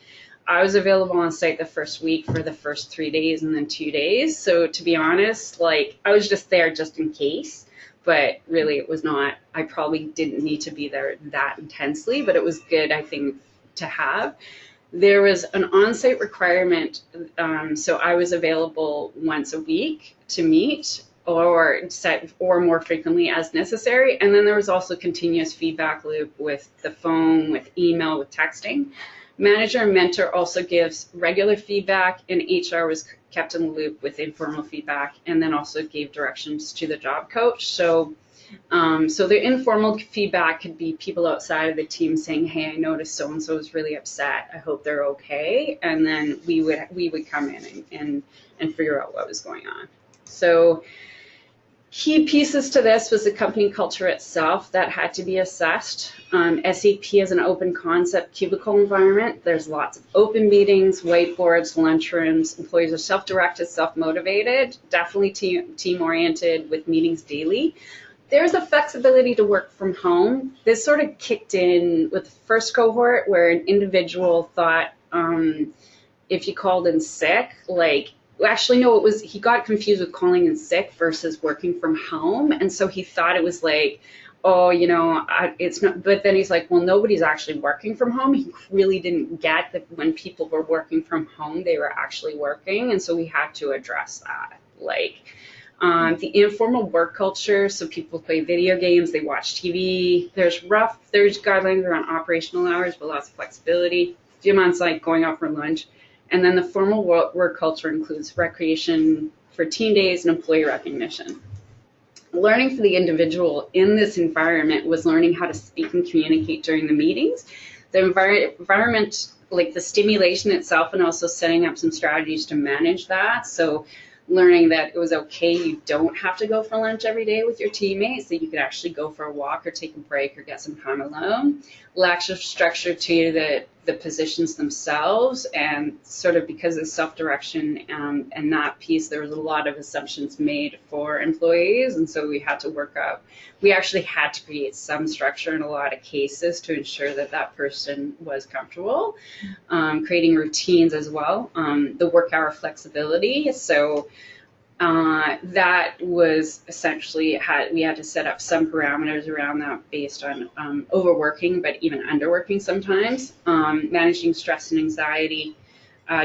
I was available on site the first week for the first 3 days and then 2 days. So to be honest, like I was just there just in case, but really it was not, I probably didn't need to be there that intensely, but it was good, I think, to have. There was an on-site requirement, so I was available once a week to meet or more frequently as necessary. And then there was also continuous feedback loop with the phone, with email, with texting. Manager and mentor also gives regular feedback, and HR was kept in the loop with informal feedback, and then also gave directions to the job coach. So So the informal feedback could be people outside of the team saying, hey, I noticed so-and-so is really upset. I hope they're okay. And then we would come in and figure out what was going on. So key pieces to this was the company culture itself that had to be assessed. SAP is an open concept cubicle environment. There's lots of open meetings, whiteboards, lunchrooms. Employees are self-directed, self-motivated, definitely team-oriented with meetings daily. There's a flexibility to work from home. This sort of kicked in with the first cohort where an individual thought if you called in sick, actually, no, he got confused with calling in sick versus working from home. And so he thought it was like, oh, it's not, but then he's like, well, nobody's actually working from home. He really didn't get that when people were working from home, they were actually working. And so we had to address that. The informal work culture, so people play video games, they watch TV. There's guidelines around operational hours, but lots of flexibility. A few months like going out for lunch. And then the formal work culture includes recreation for team days and employee recognition. Learning for the individual in this environment was learning how to speak and communicate during the meetings. The environment, the stimulation itself, and also setting up some strategies to manage that. So learning that it was okay, you don't have to go for lunch every day with your teammates, that you could actually go for a walk or take a break or get some time alone. Lack of structure to the positions themselves, and sort of because of self-direction and that piece, there was a lot of assumptions made for employees, and so we actually had to create some structure in a lot of cases to ensure that that person was comfortable. Creating routines as well, the work hour flexibility. So that was essentially we had to set up some parameters around that based on overworking, but even underworking sometimes, managing stress and anxiety,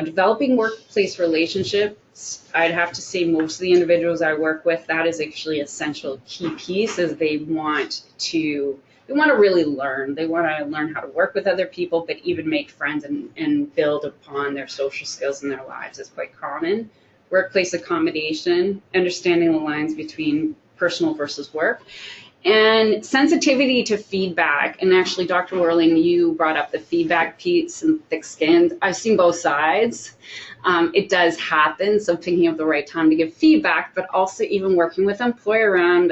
developing workplace relationships. I'd have to say most of the individuals I work with, that is actually essential key piece, is they want to really learn. They want to learn how to work with other people, but even make friends and build upon their social skills in their lives is quite common. Workplace accommodation, understanding the lines between personal versus work, and sensitivity to feedback. And actually, Dr. Worling, you brought up the feedback piece and thick-skinned. I've seen both sides. It does happen, so thinking of the right time to give feedback, but also even working with employer around,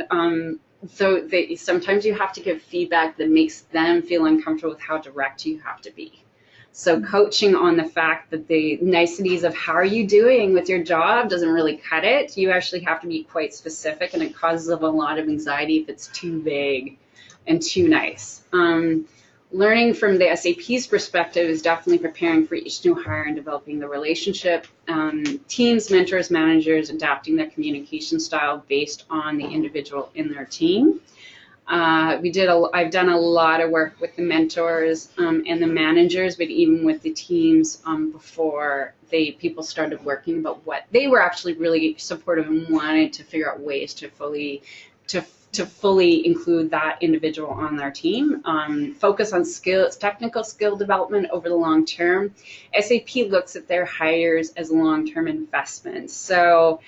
sometimes you have to give feedback that makes them feel uncomfortable with how direct you have to be. So coaching on the fact that the niceties of how are you doing with your job doesn't really cut it. You actually have to be quite specific, and it causes a lot of anxiety if it's too vague and too nice. Learning from the SAP's perspective is definitely preparing for each new hire and developing the relationship. Teams, mentors, managers, adapting their communication style based on the individual in their team. I've done a lot of work with the mentors and the managers, but even with the teams before people started working, about what they were actually really supportive and wanted to figure out ways to fully include that individual on their team. Focus on technical skill development over the long term. SAP looks at their hires as long-term investments. So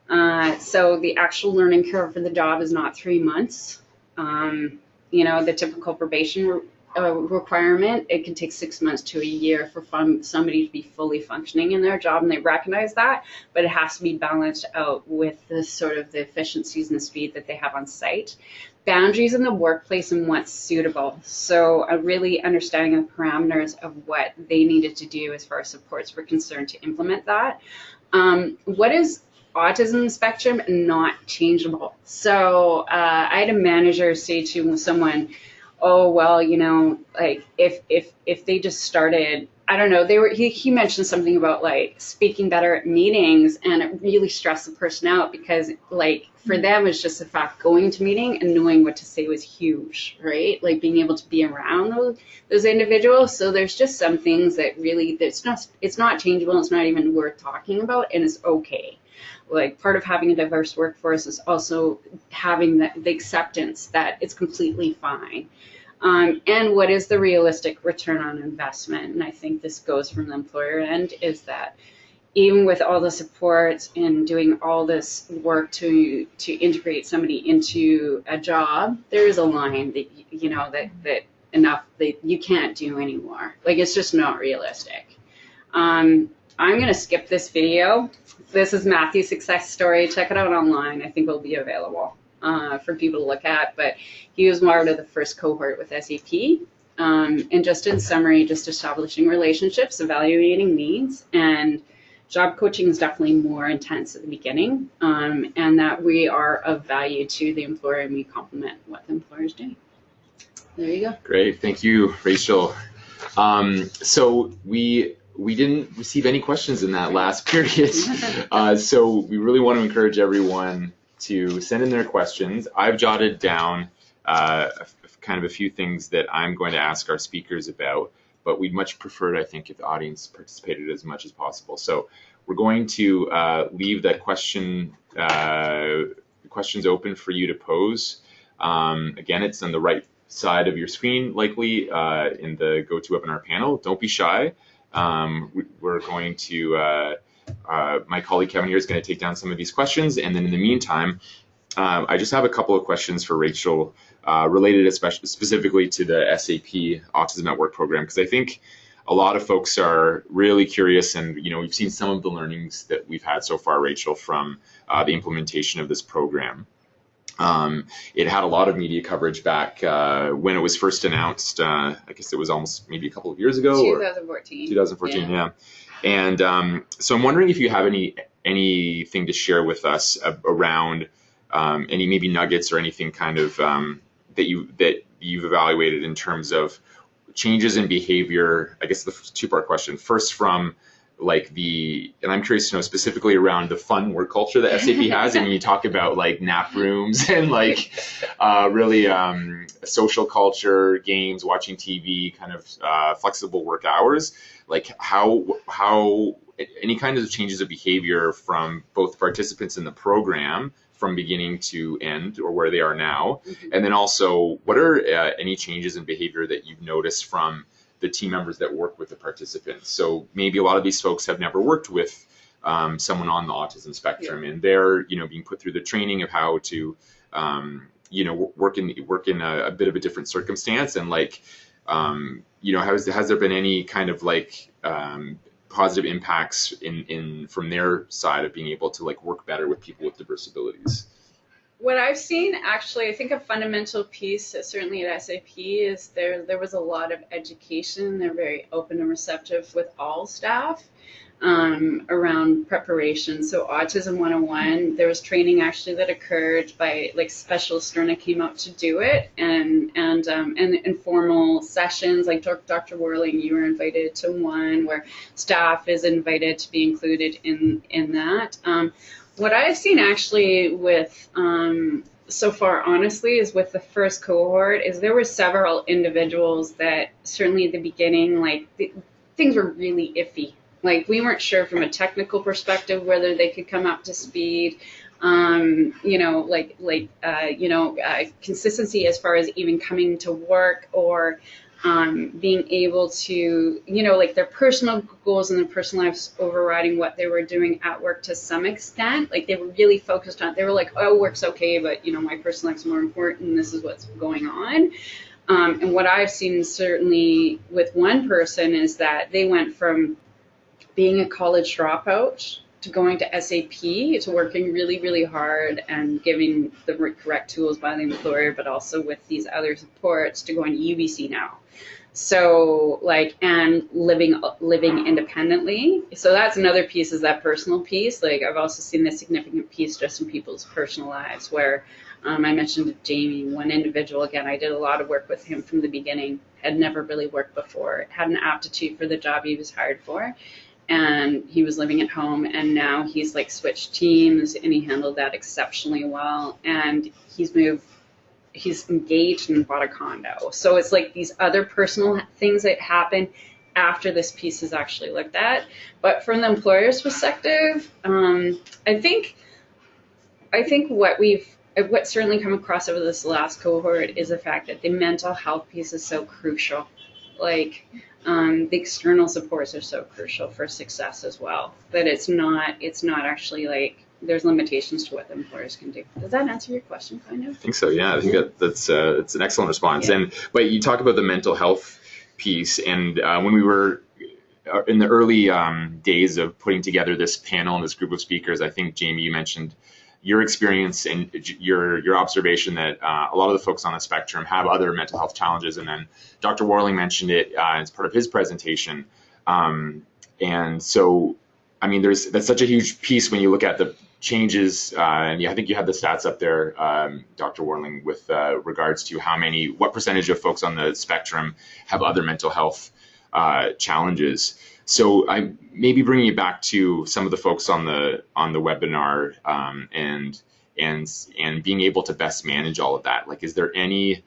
the actual learning curve for the job is not 3 months. The typical probation requirement, it can take 6 months to a year for somebody to be fully functioning in their job, and they recognize that, but it has to be balanced out with the sort of the efficiencies and the speed that they have on site. Boundaries in the workplace and what's suitable. So really understanding the parameters of what they needed to do as far as supports were concerned to implement that. What is Autism Spectrum and not changeable? So I had a manager say to someone, oh, well, if they just started, I don't know, he mentioned something about speaking better at meetings, and it really stressed the person out because for them it's just the fact going to meeting and knowing what to say was huge, right? Being able to be around those individuals. So there's just some things that really, it's not changeable, it's not even worth talking about, and it's okay. Part of having a diverse workforce is also having the acceptance that it's completely fine. And what is the realistic return on investment? And I think this goes from the employer end, is that even with all the supports and doing all this work to integrate somebody into a job, there is a line that that enough that you can't do anymore. Like, it's just not realistic. I'm gonna skip this video. This is Matthew's success story. Check it out online. I think it'll be available for people to look at. But he was part of the first cohort with SAP. And just in summary, just establishing relationships, evaluating needs, and job coaching is definitely more intense at the beginning, and that we are of value to the employer and we complement what the employer is doing. There you go. Great, thank you, Rachel. So we didn't receive any questions in that last period, so we really want to encourage everyone to send in their questions. I've jotted down kind of a few things that I'm going to ask our speakers about, but we'd much prefer, I think, if the audience participated as much as possible. So we're going to leave that questions open for you to pose. Again, it's on the right side of your screen, likely in the GoToWebinar panel. Don't be shy. We're going to, my colleague Kevin here is going to take down some of these questions, and then in the meantime, I just have a couple of questions for Rachel related specifically to the SAP Autism at Work program, because I think a lot of folks are really curious, and we've seen some of the learnings that we've had so far, Rachel, from the implementation of this program. It had a lot of media coverage back when it was first announced. I guess it was almost maybe a couple of years ago. 2014. 2014, yeah. And so I'm wondering if you have anything to share with us around any maybe nuggets or anything kind of that you've evaluated in terms of changes in behavior. I guess the two-part question. First, from like and I'm curious to know specifically around the fun work culture that SAP has. And you talk about like nap rooms and like really social culture, games, watching TV, kind of flexible work hours. Like how any kind of changes of behavior from both participants in the program from beginning to end, or where they are now, and then also what are any changes in behavior that you've noticed from the team members that work with the participants? So maybe a lot of these folks have never worked with someone on the autism spectrum, and they're being put through the training of how to work in a bit of a different circumstance, and like has there been any kind of like positive impacts from their side of being able to like work better with people with diverse abilities? What I've seen, actually, I think a fundamental piece, certainly at SAP, is there was a lot of education. They're very open and receptive with all staff around preparation. So Autism 101, there was training actually that occurred by like specialists that came out to do it, and informal sessions like Dr. Worling, you were invited to one where staff is invited to be included in that. What I've seen actually with so far, honestly, is with the first cohort, is there were several individuals that certainly at the beginning, like things were really iffy. Like we weren't sure from a technical perspective whether they could come up to speed. Consistency as far as even coming to work, or being able to, like their personal goals and their personal lives overriding what they were doing at work to some extent. Like they were really focused on, they were like, oh, work's okay, but my personal life's more important. This is what's going on. And what I've seen certainly with one person is that they went from being a college dropout to going to SAP, to working really, really hard and giving the correct tools by the employer, but also with these other supports to going to UBC now. So and living independently. So that's another piece, is that personal piece. Like I've also seen this significant piece just in people's personal lives where I mentioned Jamie, one individual, again, I did a lot of work with him from the beginning, had never really worked before, had an aptitude for the job he was hired for. And he was living at home, and now he's like switched teams, and he handled that exceptionally well. And he's engaged and bought a condo. So it's like these other personal things that happen after this piece is actually looked at. But from the employer's perspective, I think what's certainly come across over this last cohort is the fact that the mental health piece is so crucial. like the external supports are so crucial for success as well. But it's not actually like there's limitations to what the employers can do. Does that answer your question, kind of? I think so. Yeah, I think that's it's an excellent response. Yeah. But you talk about the mental health piece, and when we were in the early days of putting together this panel and this group of speakers, I think Jamie, you mentioned your experience and your observation that a lot of the folks on the spectrum have other mental health challenges, and then Dr. Warling mentioned it as part of his presentation. And so, I mean, that's such a huge piece when you look at the changes, and I think you had the stats up there, Dr. Warling, with regards to what percentage of folks on the spectrum have other mental health challenges. So I maybe bringing it back to some of the folks on the webinar, and being able to best manage all of that. Like, is there any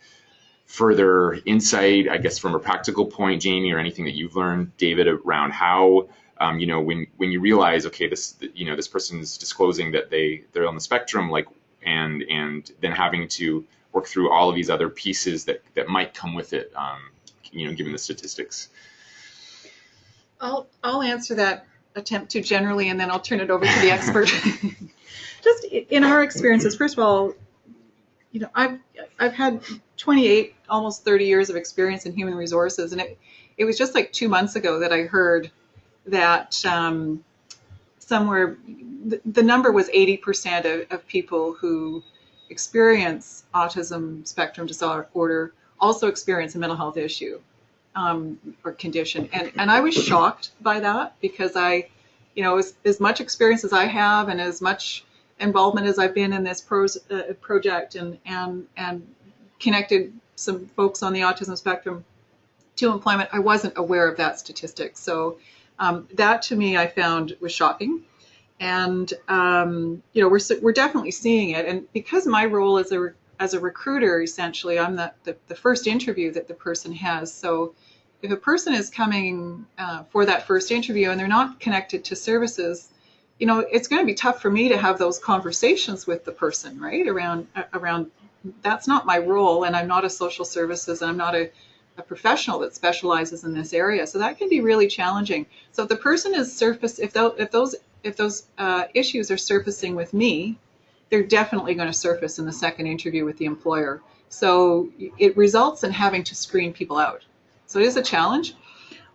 further insight, I guess, from a practical point, Jamie, or anything that you've learned, David, around how when you realize, okay, this person's disclosing that they're on the spectrum, like, and then having to work through all of these other pieces that might come with it, given the statistics. I'll answer that attempt to generally, and then I'll turn it over to the expert. Just in our experiences, first of all, I've had 28, almost 30 years of experience in human resources, and it was just like 2 months ago that I heard that somewhere the number was 80% of people who experience autism spectrum disorder also experience a mental health issue or condition, and I was shocked by that, because as much experience as I have and as much involvement as I've been in this project and connected some folks on the autism spectrum to employment, I wasn't aware of that statistic. So that to me I found was shocking, and we're definitely seeing it. And because my role as a recruiter, essentially, I'm the first interview that the person has. So if a person is coming for that first interview and they're not connected to services, it's going to be tough for me to have those conversations with the person, right? Around that's not my role, and I'm not a social services, and I'm not a professional that specializes in this area. So that can be really challenging. So if the person is if those issues are surfacing with me, they're definitely going to surface in the second interview with the employer. So it results in having to screen people out. So it is a challenge.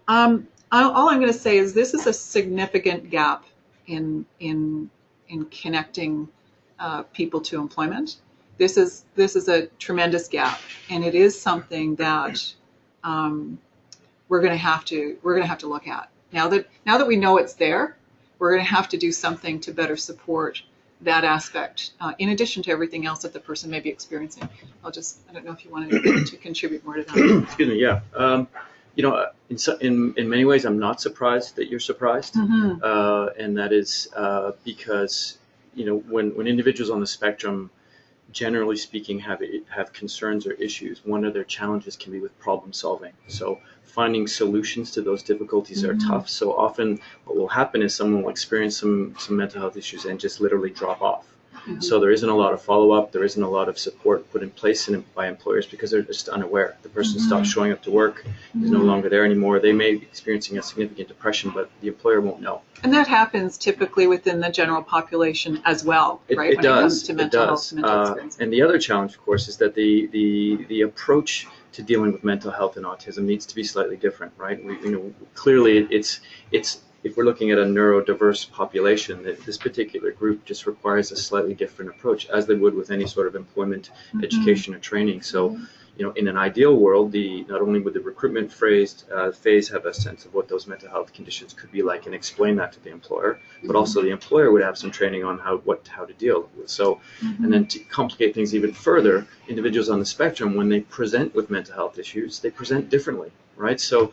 All I'm going to say is this is a significant gap in connecting people to employment. This is a tremendous gap, and it is something that we're going to have to look at. Now that we know it's there, we're going to have to do something to better support that aspect, in addition to everything else that the person may be experiencing. I don't know if you wanted to contribute more to that. Excuse me, yeah. In many ways, I'm not surprised that you're surprised, and that is because when individuals on the spectrum, generally speaking, have concerns or issues, one of their challenges can be with problem solving. So finding solutions to those difficulties are tough. So often what will happen is someone will experience some mental health issues and just literally drop off. So there isn't a lot of follow-up, there isn't a lot of support put in place by employers, because they're just unaware. The person stops showing up to work, is no longer there anymore. They may be experiencing a significant depression, but the employer won't know. And that happens typically within the general population as well, right? It does. It comes to mental health, mental experience. And the other challenge, of course, is that the approach to dealing with mental health and autism needs to be slightly different, right? Clearly it's if we're looking at a neurodiverse population, this particular group just requires a slightly different approach, as they would with any sort of employment, education, or training. So, in an ideal world, not only would the recruitment phase have a sense of what those mental health conditions could be like and explain that to the employer, but also the employer would have some training on how to deal with. So, and then to complicate things even further, individuals on the spectrum, when they present with mental health issues, they present differently. Right, so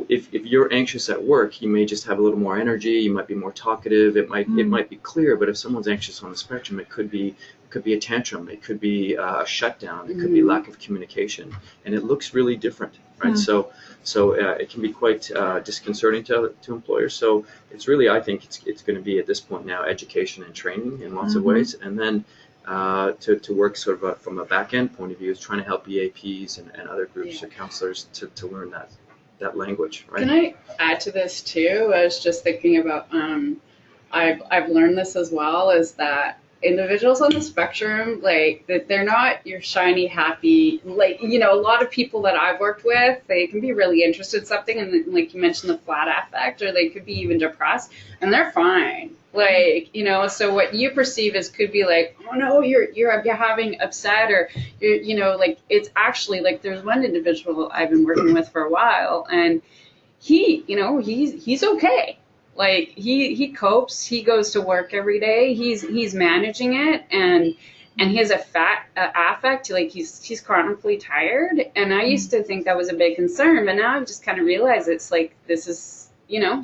if you're anxious at work, you may just have a little more energy. You might be more talkative. It might be clear. But if someone's anxious on the spectrum, it could be a tantrum. It could be a shutdown. It could be lack of communication, and it looks really different. Right, so it can be quite disconcerting to employers. So it's really, I think it's going to be at this point now education and training in lots of ways, and then to work sort of from a back end point of view is trying to help EAPs and other groups or counselors to learn that. that language, right? Can I add to this too? I was just thinking about, I've learned this as well, is that individuals on the spectrum, like, that they're not your shiny, happy, like, you know, a lot of people that I've worked with, they can be really interested in something, and like you mentioned, the flat affect, or they could be even depressed, and they're fine. Like, you know, so what you perceive as could be like, oh no, you're having upset, or you're, you know, like, it's actually like, there's one individual I've been working with for a while, and he, you know, he's okay. Like, he copes, he goes to work every day, he's managing it, and he has a fat affect, like he's chronically tired, and I used to think that was a big concern, but now I've just kind of realized it's like, this is, you know,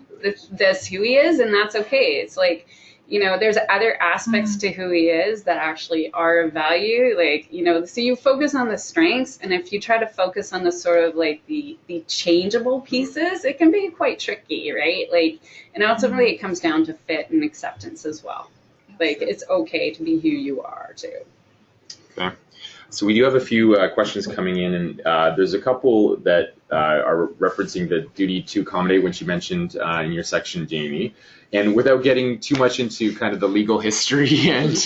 this who he is, and that's okay. It's like, you know, there's other aspects to who he is that actually are of value, like, you know, so you focus on the strengths, and if you try to focus on the sort of like the changeable pieces, it can be quite tricky, right? Like, and ultimately it comes down to fit and acceptance as well. Like, it's okay to be who you are too. Okay. So we do have a few questions coming in, and there's a couple that are referencing the duty to accommodate, which you mentioned in your section, Jamie. And without getting too much into kind of the legal history, and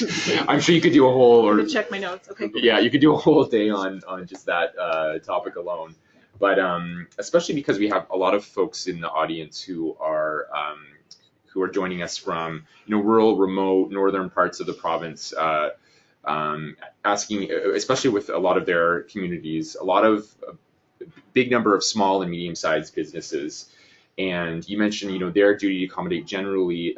I'm sure you could do a whole, or check my notes. Okay. Yeah, you could do a whole day on just that topic alone. But especially because we have a lot of folks in the audience who are joining us from, you know, rural, remote, northern parts of the province. Asking, especially with a lot of their communities, a lot of big number of small and medium-sized businesses, and you mentioned, you know, their duty to accommodate generally.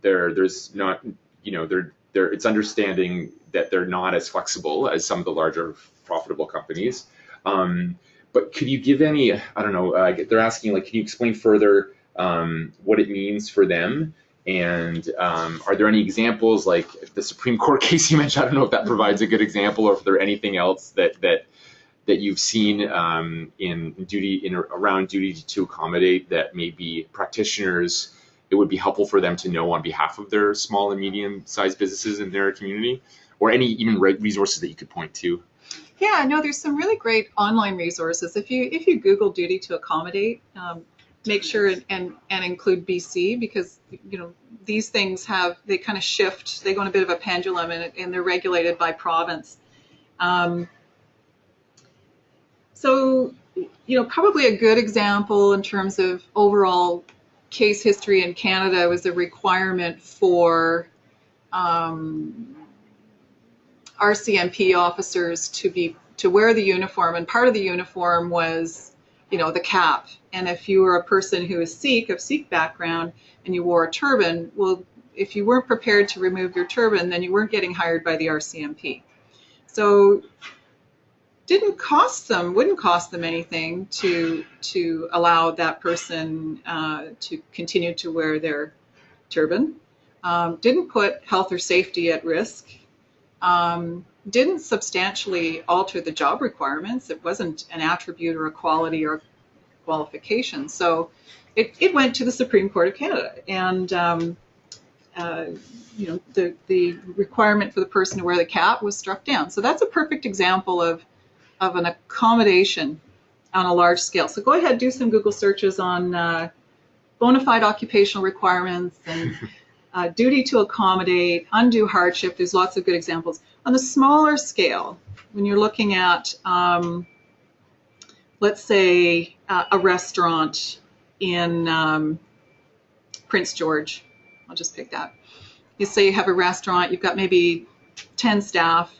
There's not, you know, it's understanding that they're not as flexible as some of the larger profitable companies. But could you give any, I don't know, they're asking, like, can you explain further what it means for them? And are there any examples, like the Supreme Court case you mentioned? I don't know if that provides a good example, or if there anything else that you've seen around duty to accommodate that maybe practitioners, it would be helpful for them to know on behalf of their small and medium-sized businesses in their community, or any even resources that you could point to. Yeah, no, there's some really great online resources. If you Google duty to accommodate, make sure and include BC, because, you know, these things they kind of shift, they go in a bit of a pendulum, and they're regulated by province. So, you know, probably a good example in terms of overall case history in Canada was a requirement for RCMP officers to wear the uniform, and part of the uniform was, you know, the cap. And if you were a person who is Sikh, of Sikh background, and you wore a turban, well, if you weren't prepared to remove your turban, then you weren't getting hired by the RCMP. So wouldn't cost them anything to allow that person to continue to wear their turban. Didn't put health or safety at risk. Didn't substantially alter the job requirements. It wasn't an attribute or a quality or qualification. So it went to the Supreme Court of Canada, and you know, the requirement for the person to wear the cap was struck down. So that's a perfect example of an accommodation on a large scale. So go ahead, do some Google searches on bona fide occupational requirements and duty to accommodate, undue hardship. There's lots of good examples. On a smaller scale, when you're looking at, let's say, a restaurant in Prince George, I'll just pick that. You say you have a restaurant, you've got maybe 10 staff,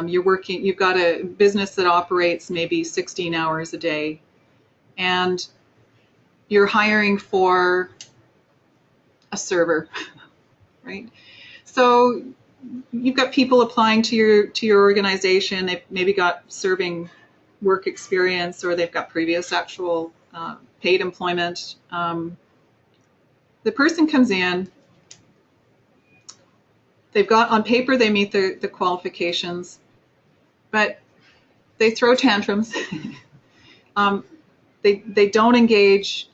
you've got a business that operates maybe 16 hours a day, and you're hiring for a server, right? So you've got people applying to your organization. They've maybe got serving work experience, or they've got previous actual paid employment. The person comes in. They've got, on paper, they meet the qualifications, but they throw tantrums. They don't engage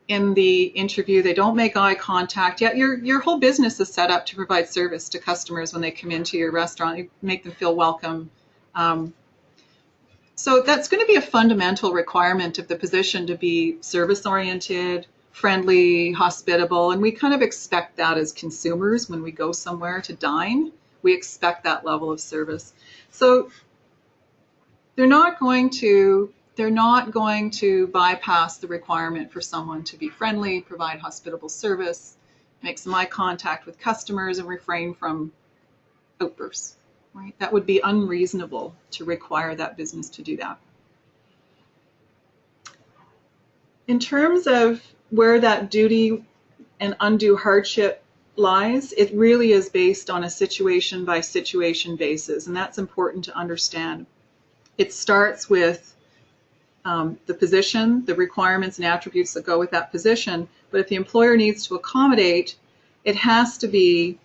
in the interview. They don't make eye contact. Yet your whole business is set up to provide service to customers when they come into your restaurant. You make them feel welcome. So that's going to be a fundamental requirement of the position, to be service-oriented, friendly, hospitable, and we kind of expect that as consumers when we go somewhere to dine. We expect that level of service. So they're not going to bypass the requirement for someone to be friendly, provide hospitable service, make some eye contact with customers, and refrain from outbursts. Right? That would be unreasonable to require that business to do that. In terms of where that duty and undue hardship lies, it really is based on a situation by situation basis, and that's important to understand. It starts with the position, the requirements and attributes that go with that position, but if the employer needs to accommodate, it has to be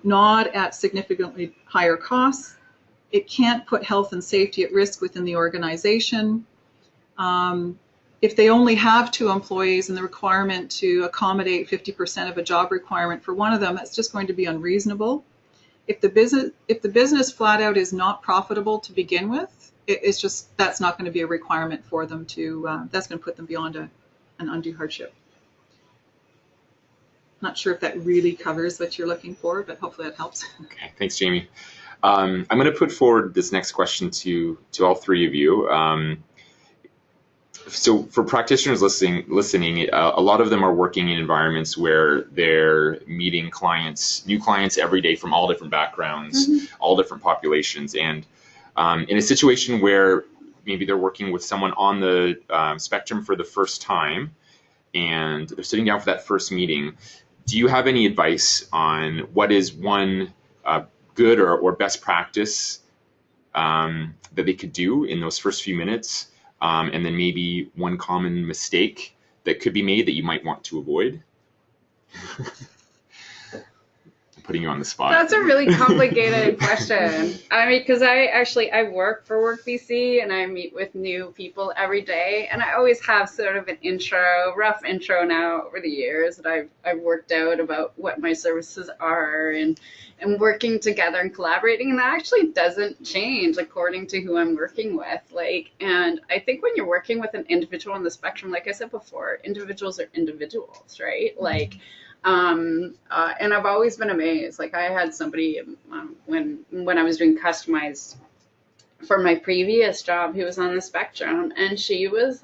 not at significantly higher costs. It can't put health and safety at risk within the organization. If they only have 2 employees and the requirement to accommodate 50% of a job requirement for one of them, that's just going to be unreasonable. If the business flat out is not profitable to begin with, it's just, that's not going to be a requirement for them to, that's going to put them beyond an undue hardship. Not sure if that really covers what you're looking for, but hopefully that helps. Okay, thanks, Jamie. I'm going to put forward this next question to all 3 of you. So for practitioners listening, a lot of them are working in environments where they're meeting clients, new clients every day from all different backgrounds, all different populations. And in a situation where maybe they're working with someone on the spectrum for the first time, and they're sitting down for that first meeting, do you have any advice on what is one good or best practice that they could do in those first few minutes? And then maybe one common mistake that could be made that you might want to avoid? I'm putting you on the spot. That's a really complicated question. I mean, because I work for Work BC and I meet with new people every day, and I always have sort of an rough intro now over the years that I've worked out about what my services are and working together and collaborating, and that actually doesn't change according to who I'm working with. And I think when you're working with an individual on the spectrum, like I said before, individuals are individuals, right? And I've always been amazed. I had somebody when I was doing customized for my previous job who was on the spectrum, and she was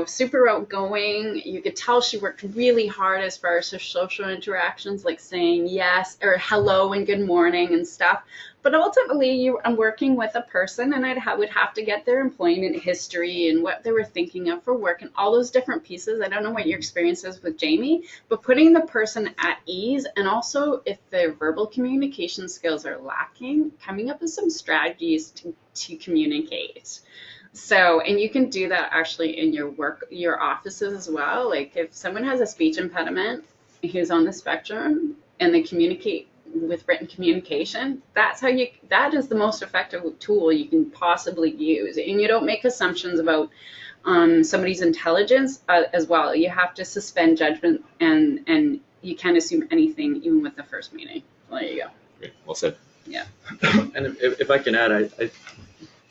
super outgoing. You could tell she worked really hard as far as her social interactions, like saying yes or hello and good morning and stuff. But ultimately, I'm working with a person, and I would have to get their employment history and what they were thinking of for work and all those different pieces. I don't know what your experience is with Jamie, but putting the person at ease, and also if their verbal communication skills are lacking, coming up with some strategies to communicate. So, and you can do that actually in your offices as well. If someone has a speech impediment who's on the spectrum and they communicate with written communication, that is the most effective tool you can possibly use. And you don't make assumptions about somebody's intelligence as well. You have to suspend judgment, and you can't assume anything even with the first meeting. There you go. Great, well said. Yeah. And if I can add, I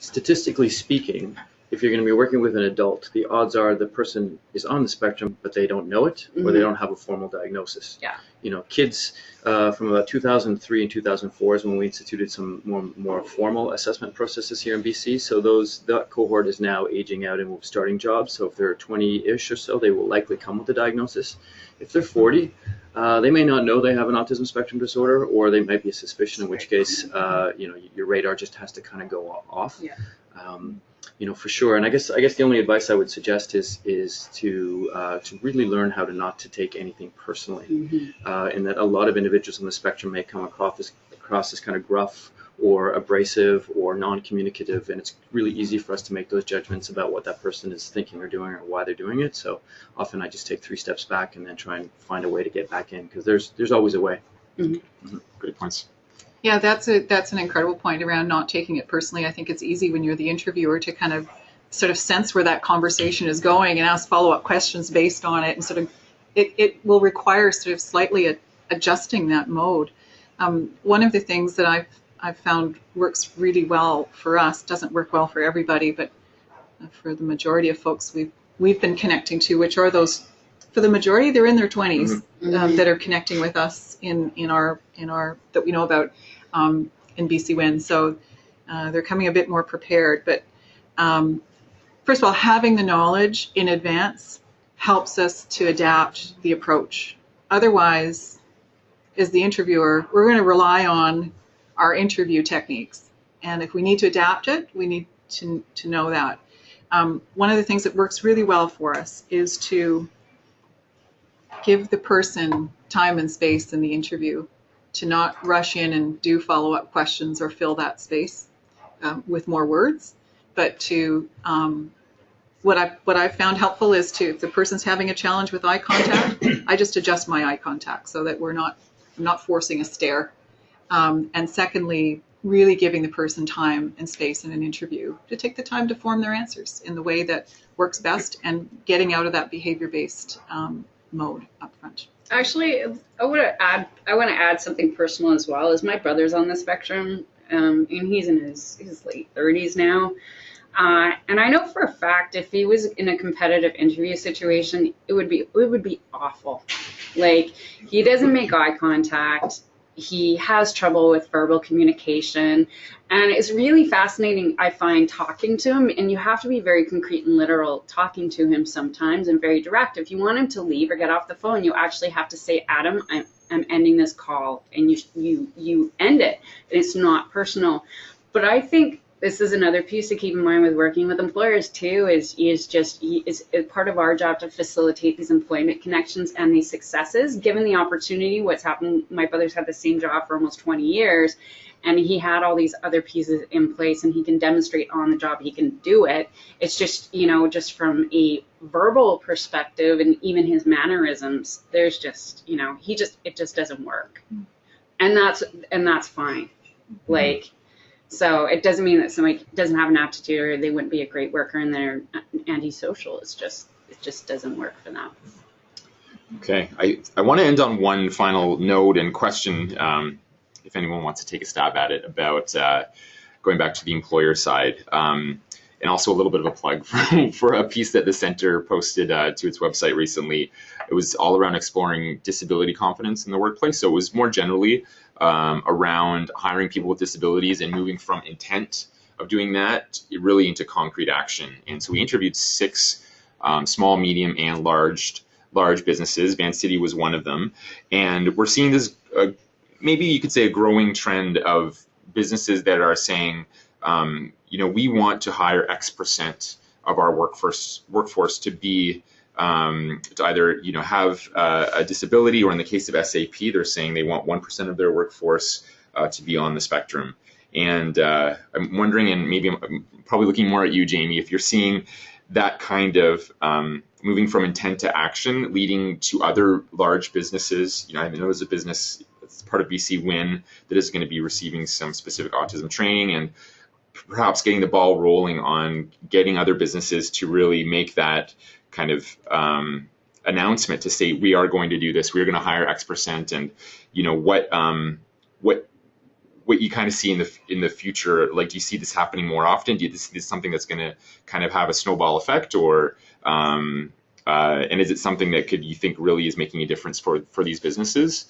statistically speaking, if you're going to be working with an adult, the odds are the person is on the spectrum, but they don't know it, or they don't have a formal diagnosis. Yeah. Kids from about 2003 and 2004 is when we instituted some more formal assessment processes here in BC. So that cohort is now aging out and starting jobs. So if they're 20-ish or so, they will likely come with a diagnosis. If they're 40, they may not know they have an autism spectrum disorder, or they might be a suspicion, in which case, your radar just has to kind of go off. Yeah. For sure. And I guess the only advice I would suggest is to really learn how not to take anything personally. And that a lot of individuals on the spectrum may come across as kind of gruff or abrasive or non-communicative, and it's really easy for us to make those judgments about what that person is thinking or doing or why they're doing it. So often I just take 3 steps back and then try and find a way to get back in, because there's always a way. Great points. Yeah, that's an incredible point around not taking it personally. I think it's easy when you're the interviewer to kind of sort of sense where that conversation is going and ask follow-up questions based on it, and sort of it will require sort of slightly adjusting that mode. One of the things that I've I've found works really well for us. Doesn't work well for everybody, but for the majority of folks we've been connecting to, which are those, for the majority, they're in their 20s, that are connecting with us in our that we know about in BC Win. So they're coming a bit more prepared. But first of all, having the knowledge in advance helps us to adapt the approach. Otherwise, as the interviewer, we're going to rely on our interview techniques. And if we need to adapt it, we need to know that. One of the things that works really well for us is to give the person time and space in the interview, to not rush in and do follow-up questions or fill that space with more words, but to what I've found helpful is to, if the person's having a challenge with eye contact, I just adjust my eye contact so that I'm not forcing a stare. And secondly, really giving the person time and space in an interview to take the time to form their answers in the way that works best, and getting out of that behavior-based mode up front. Actually, I want to add something personal as well. As my brother's on the spectrum, and he's in his late 30s now. And I know for a fact if he was in a competitive interview situation, it would be awful. Like, he doesn't make eye contact. He has trouble with verbal communication, and it's really fascinating, I find, talking to him. And you have to be very concrete and literal talking to him sometimes, and very direct. If you want him to leave or get off the phone, you actually have to say, Adam, I'm ending this call, and you end it. It's not personal. But I think this is another piece to keep in mind with working with employers too, is part of our job to facilitate these employment connections and these successes. Given the opportunity, what's happened, my brother's had the same job for almost 20 years, and he had all these other pieces in place, and he can demonstrate on the job he can do it. It's just, just from a verbal perspective and even his mannerisms, there's just, it just doesn't work. And that's fine. Like, so it doesn't mean that somebody doesn't have an aptitude or they wouldn't be a great worker and they're antisocial. It just doesn't work for them. Okay, I want to end on one final note and question, if anyone wants to take a stab at it, about going back to the employer side, and also a little bit of a plug for a piece that the center posted to its website recently. It was all around exploring disability confidence in the workplace. So it was more generally around hiring people with disabilities and moving from intent of doing that really into concrete action. And so we interviewed 6 small, medium, and large businesses. Van City was one of them. And we're seeing this, maybe you could say, a growing trend of businesses that are saying, we want to hire X% of our workforce to be to either have a disability, or in the case of SAP, they're saying they want 1% of their workforce to be on the spectrum. And I'm wondering, and maybe I'm probably looking more at you, Jamie, if you're seeing that kind of moving from intent to action leading to other large businesses. I know there's a business that's part of BC Win that is going to be receiving some specific autism training, and perhaps getting the ball rolling on getting other businesses to really make that kind of announcement to say, we are going to do this, we're going to hire X%, and what you kind of see in the future. Like, do you see this happening more often? Do you see this something that's going to kind of have a snowball effect, or and is it something that you think really is making a difference for these businesses?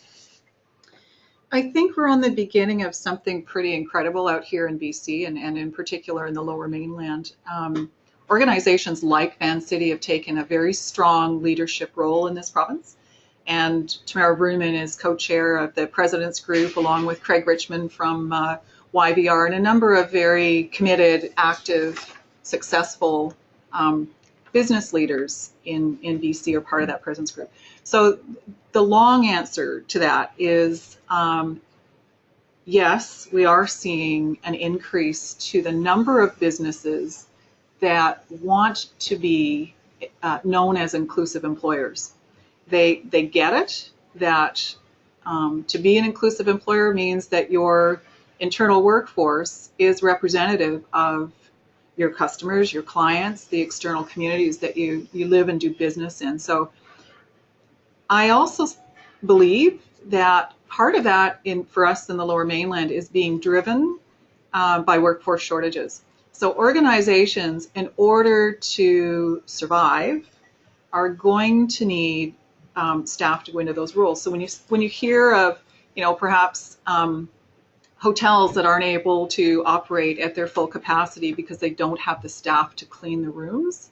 I think we're on the beginning of something pretty incredible out here in BC, and in particular in the Lower Mainland. Organizations like Van City have taken a very strong leadership role in this province. And Tamara Bruman is co-chair of the President's Group, along with Craig Richmond from YVR, and a number of very committed, active, successful business leaders in BC are part of that President's Group. So the long answer to that is yes, we are seeing an increase to the number of businesses that want to be known as inclusive employers. They get it, that to be an inclusive employer means that your internal workforce is representative of your customers, your clients, the external communities that you live and do business in. So I also believe that part of that for us in the Lower Mainland is being driven by workforce shortages. So organizations, in order to survive, are going to need staff to go into those roles. So when you hear of, perhaps hotels that aren't able to operate at their full capacity because they don't have the staff to clean the rooms,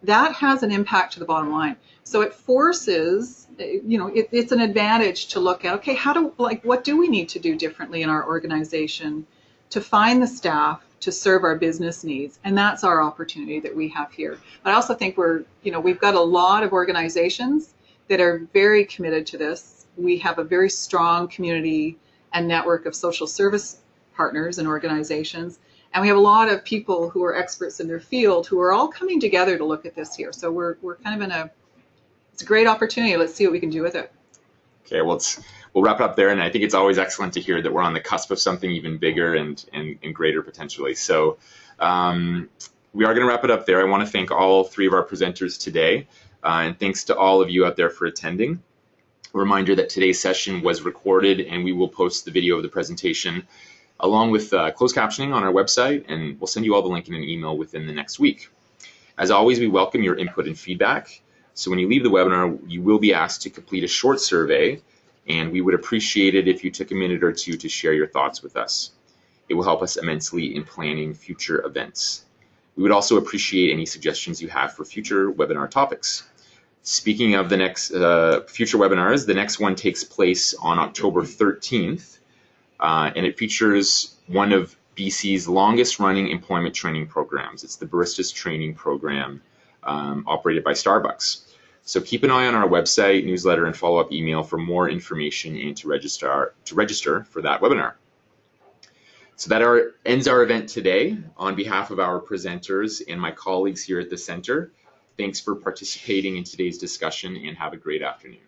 that has an impact to the bottom line. So it forces, it's an advantage to look at, okay, what do we need to do differently in our organization to find the staff to serve our business needs? And that's our opportunity that we have here. But I also think we've got a lot of organizations that are very committed to this. We have a very strong community and network of social service partners and organizations. And we have a lot of people who are experts in their field who are all coming together to look at this here. So we're kind of it's a great opportunity. Let's see what we can do with it. Okay, well, we'll wrap it up there. And I think it's always excellent to hear that we're on the cusp of something even bigger and greater potentially. So we are going to wrap it up there. I want to thank all three of our presenters today. And thanks to all of you out there for attending. A reminder that today's session was recorded and we will post the video of the presentation along with closed captioning on our website, and we'll send you all the link in an email within the next week. As always, we welcome your input and feedback. So when you leave the webinar, you will be asked to complete a short survey, and we would appreciate it if you took a minute or two to share your thoughts with us. It will help us immensely in planning future events. We would also appreciate any suggestions you have for future webinar topics. Speaking of the next future webinars, the next one takes place on October 13th, and it features one of BC's longest running employment training programs. It's the Baristas Training Program operated by Starbucks. So keep an eye on our website, newsletter, and follow-up email for more information and to register for that webinar. So that ends our event today. On behalf of our presenters and my colleagues here at the center, thanks for participating in today's discussion and have a great afternoon.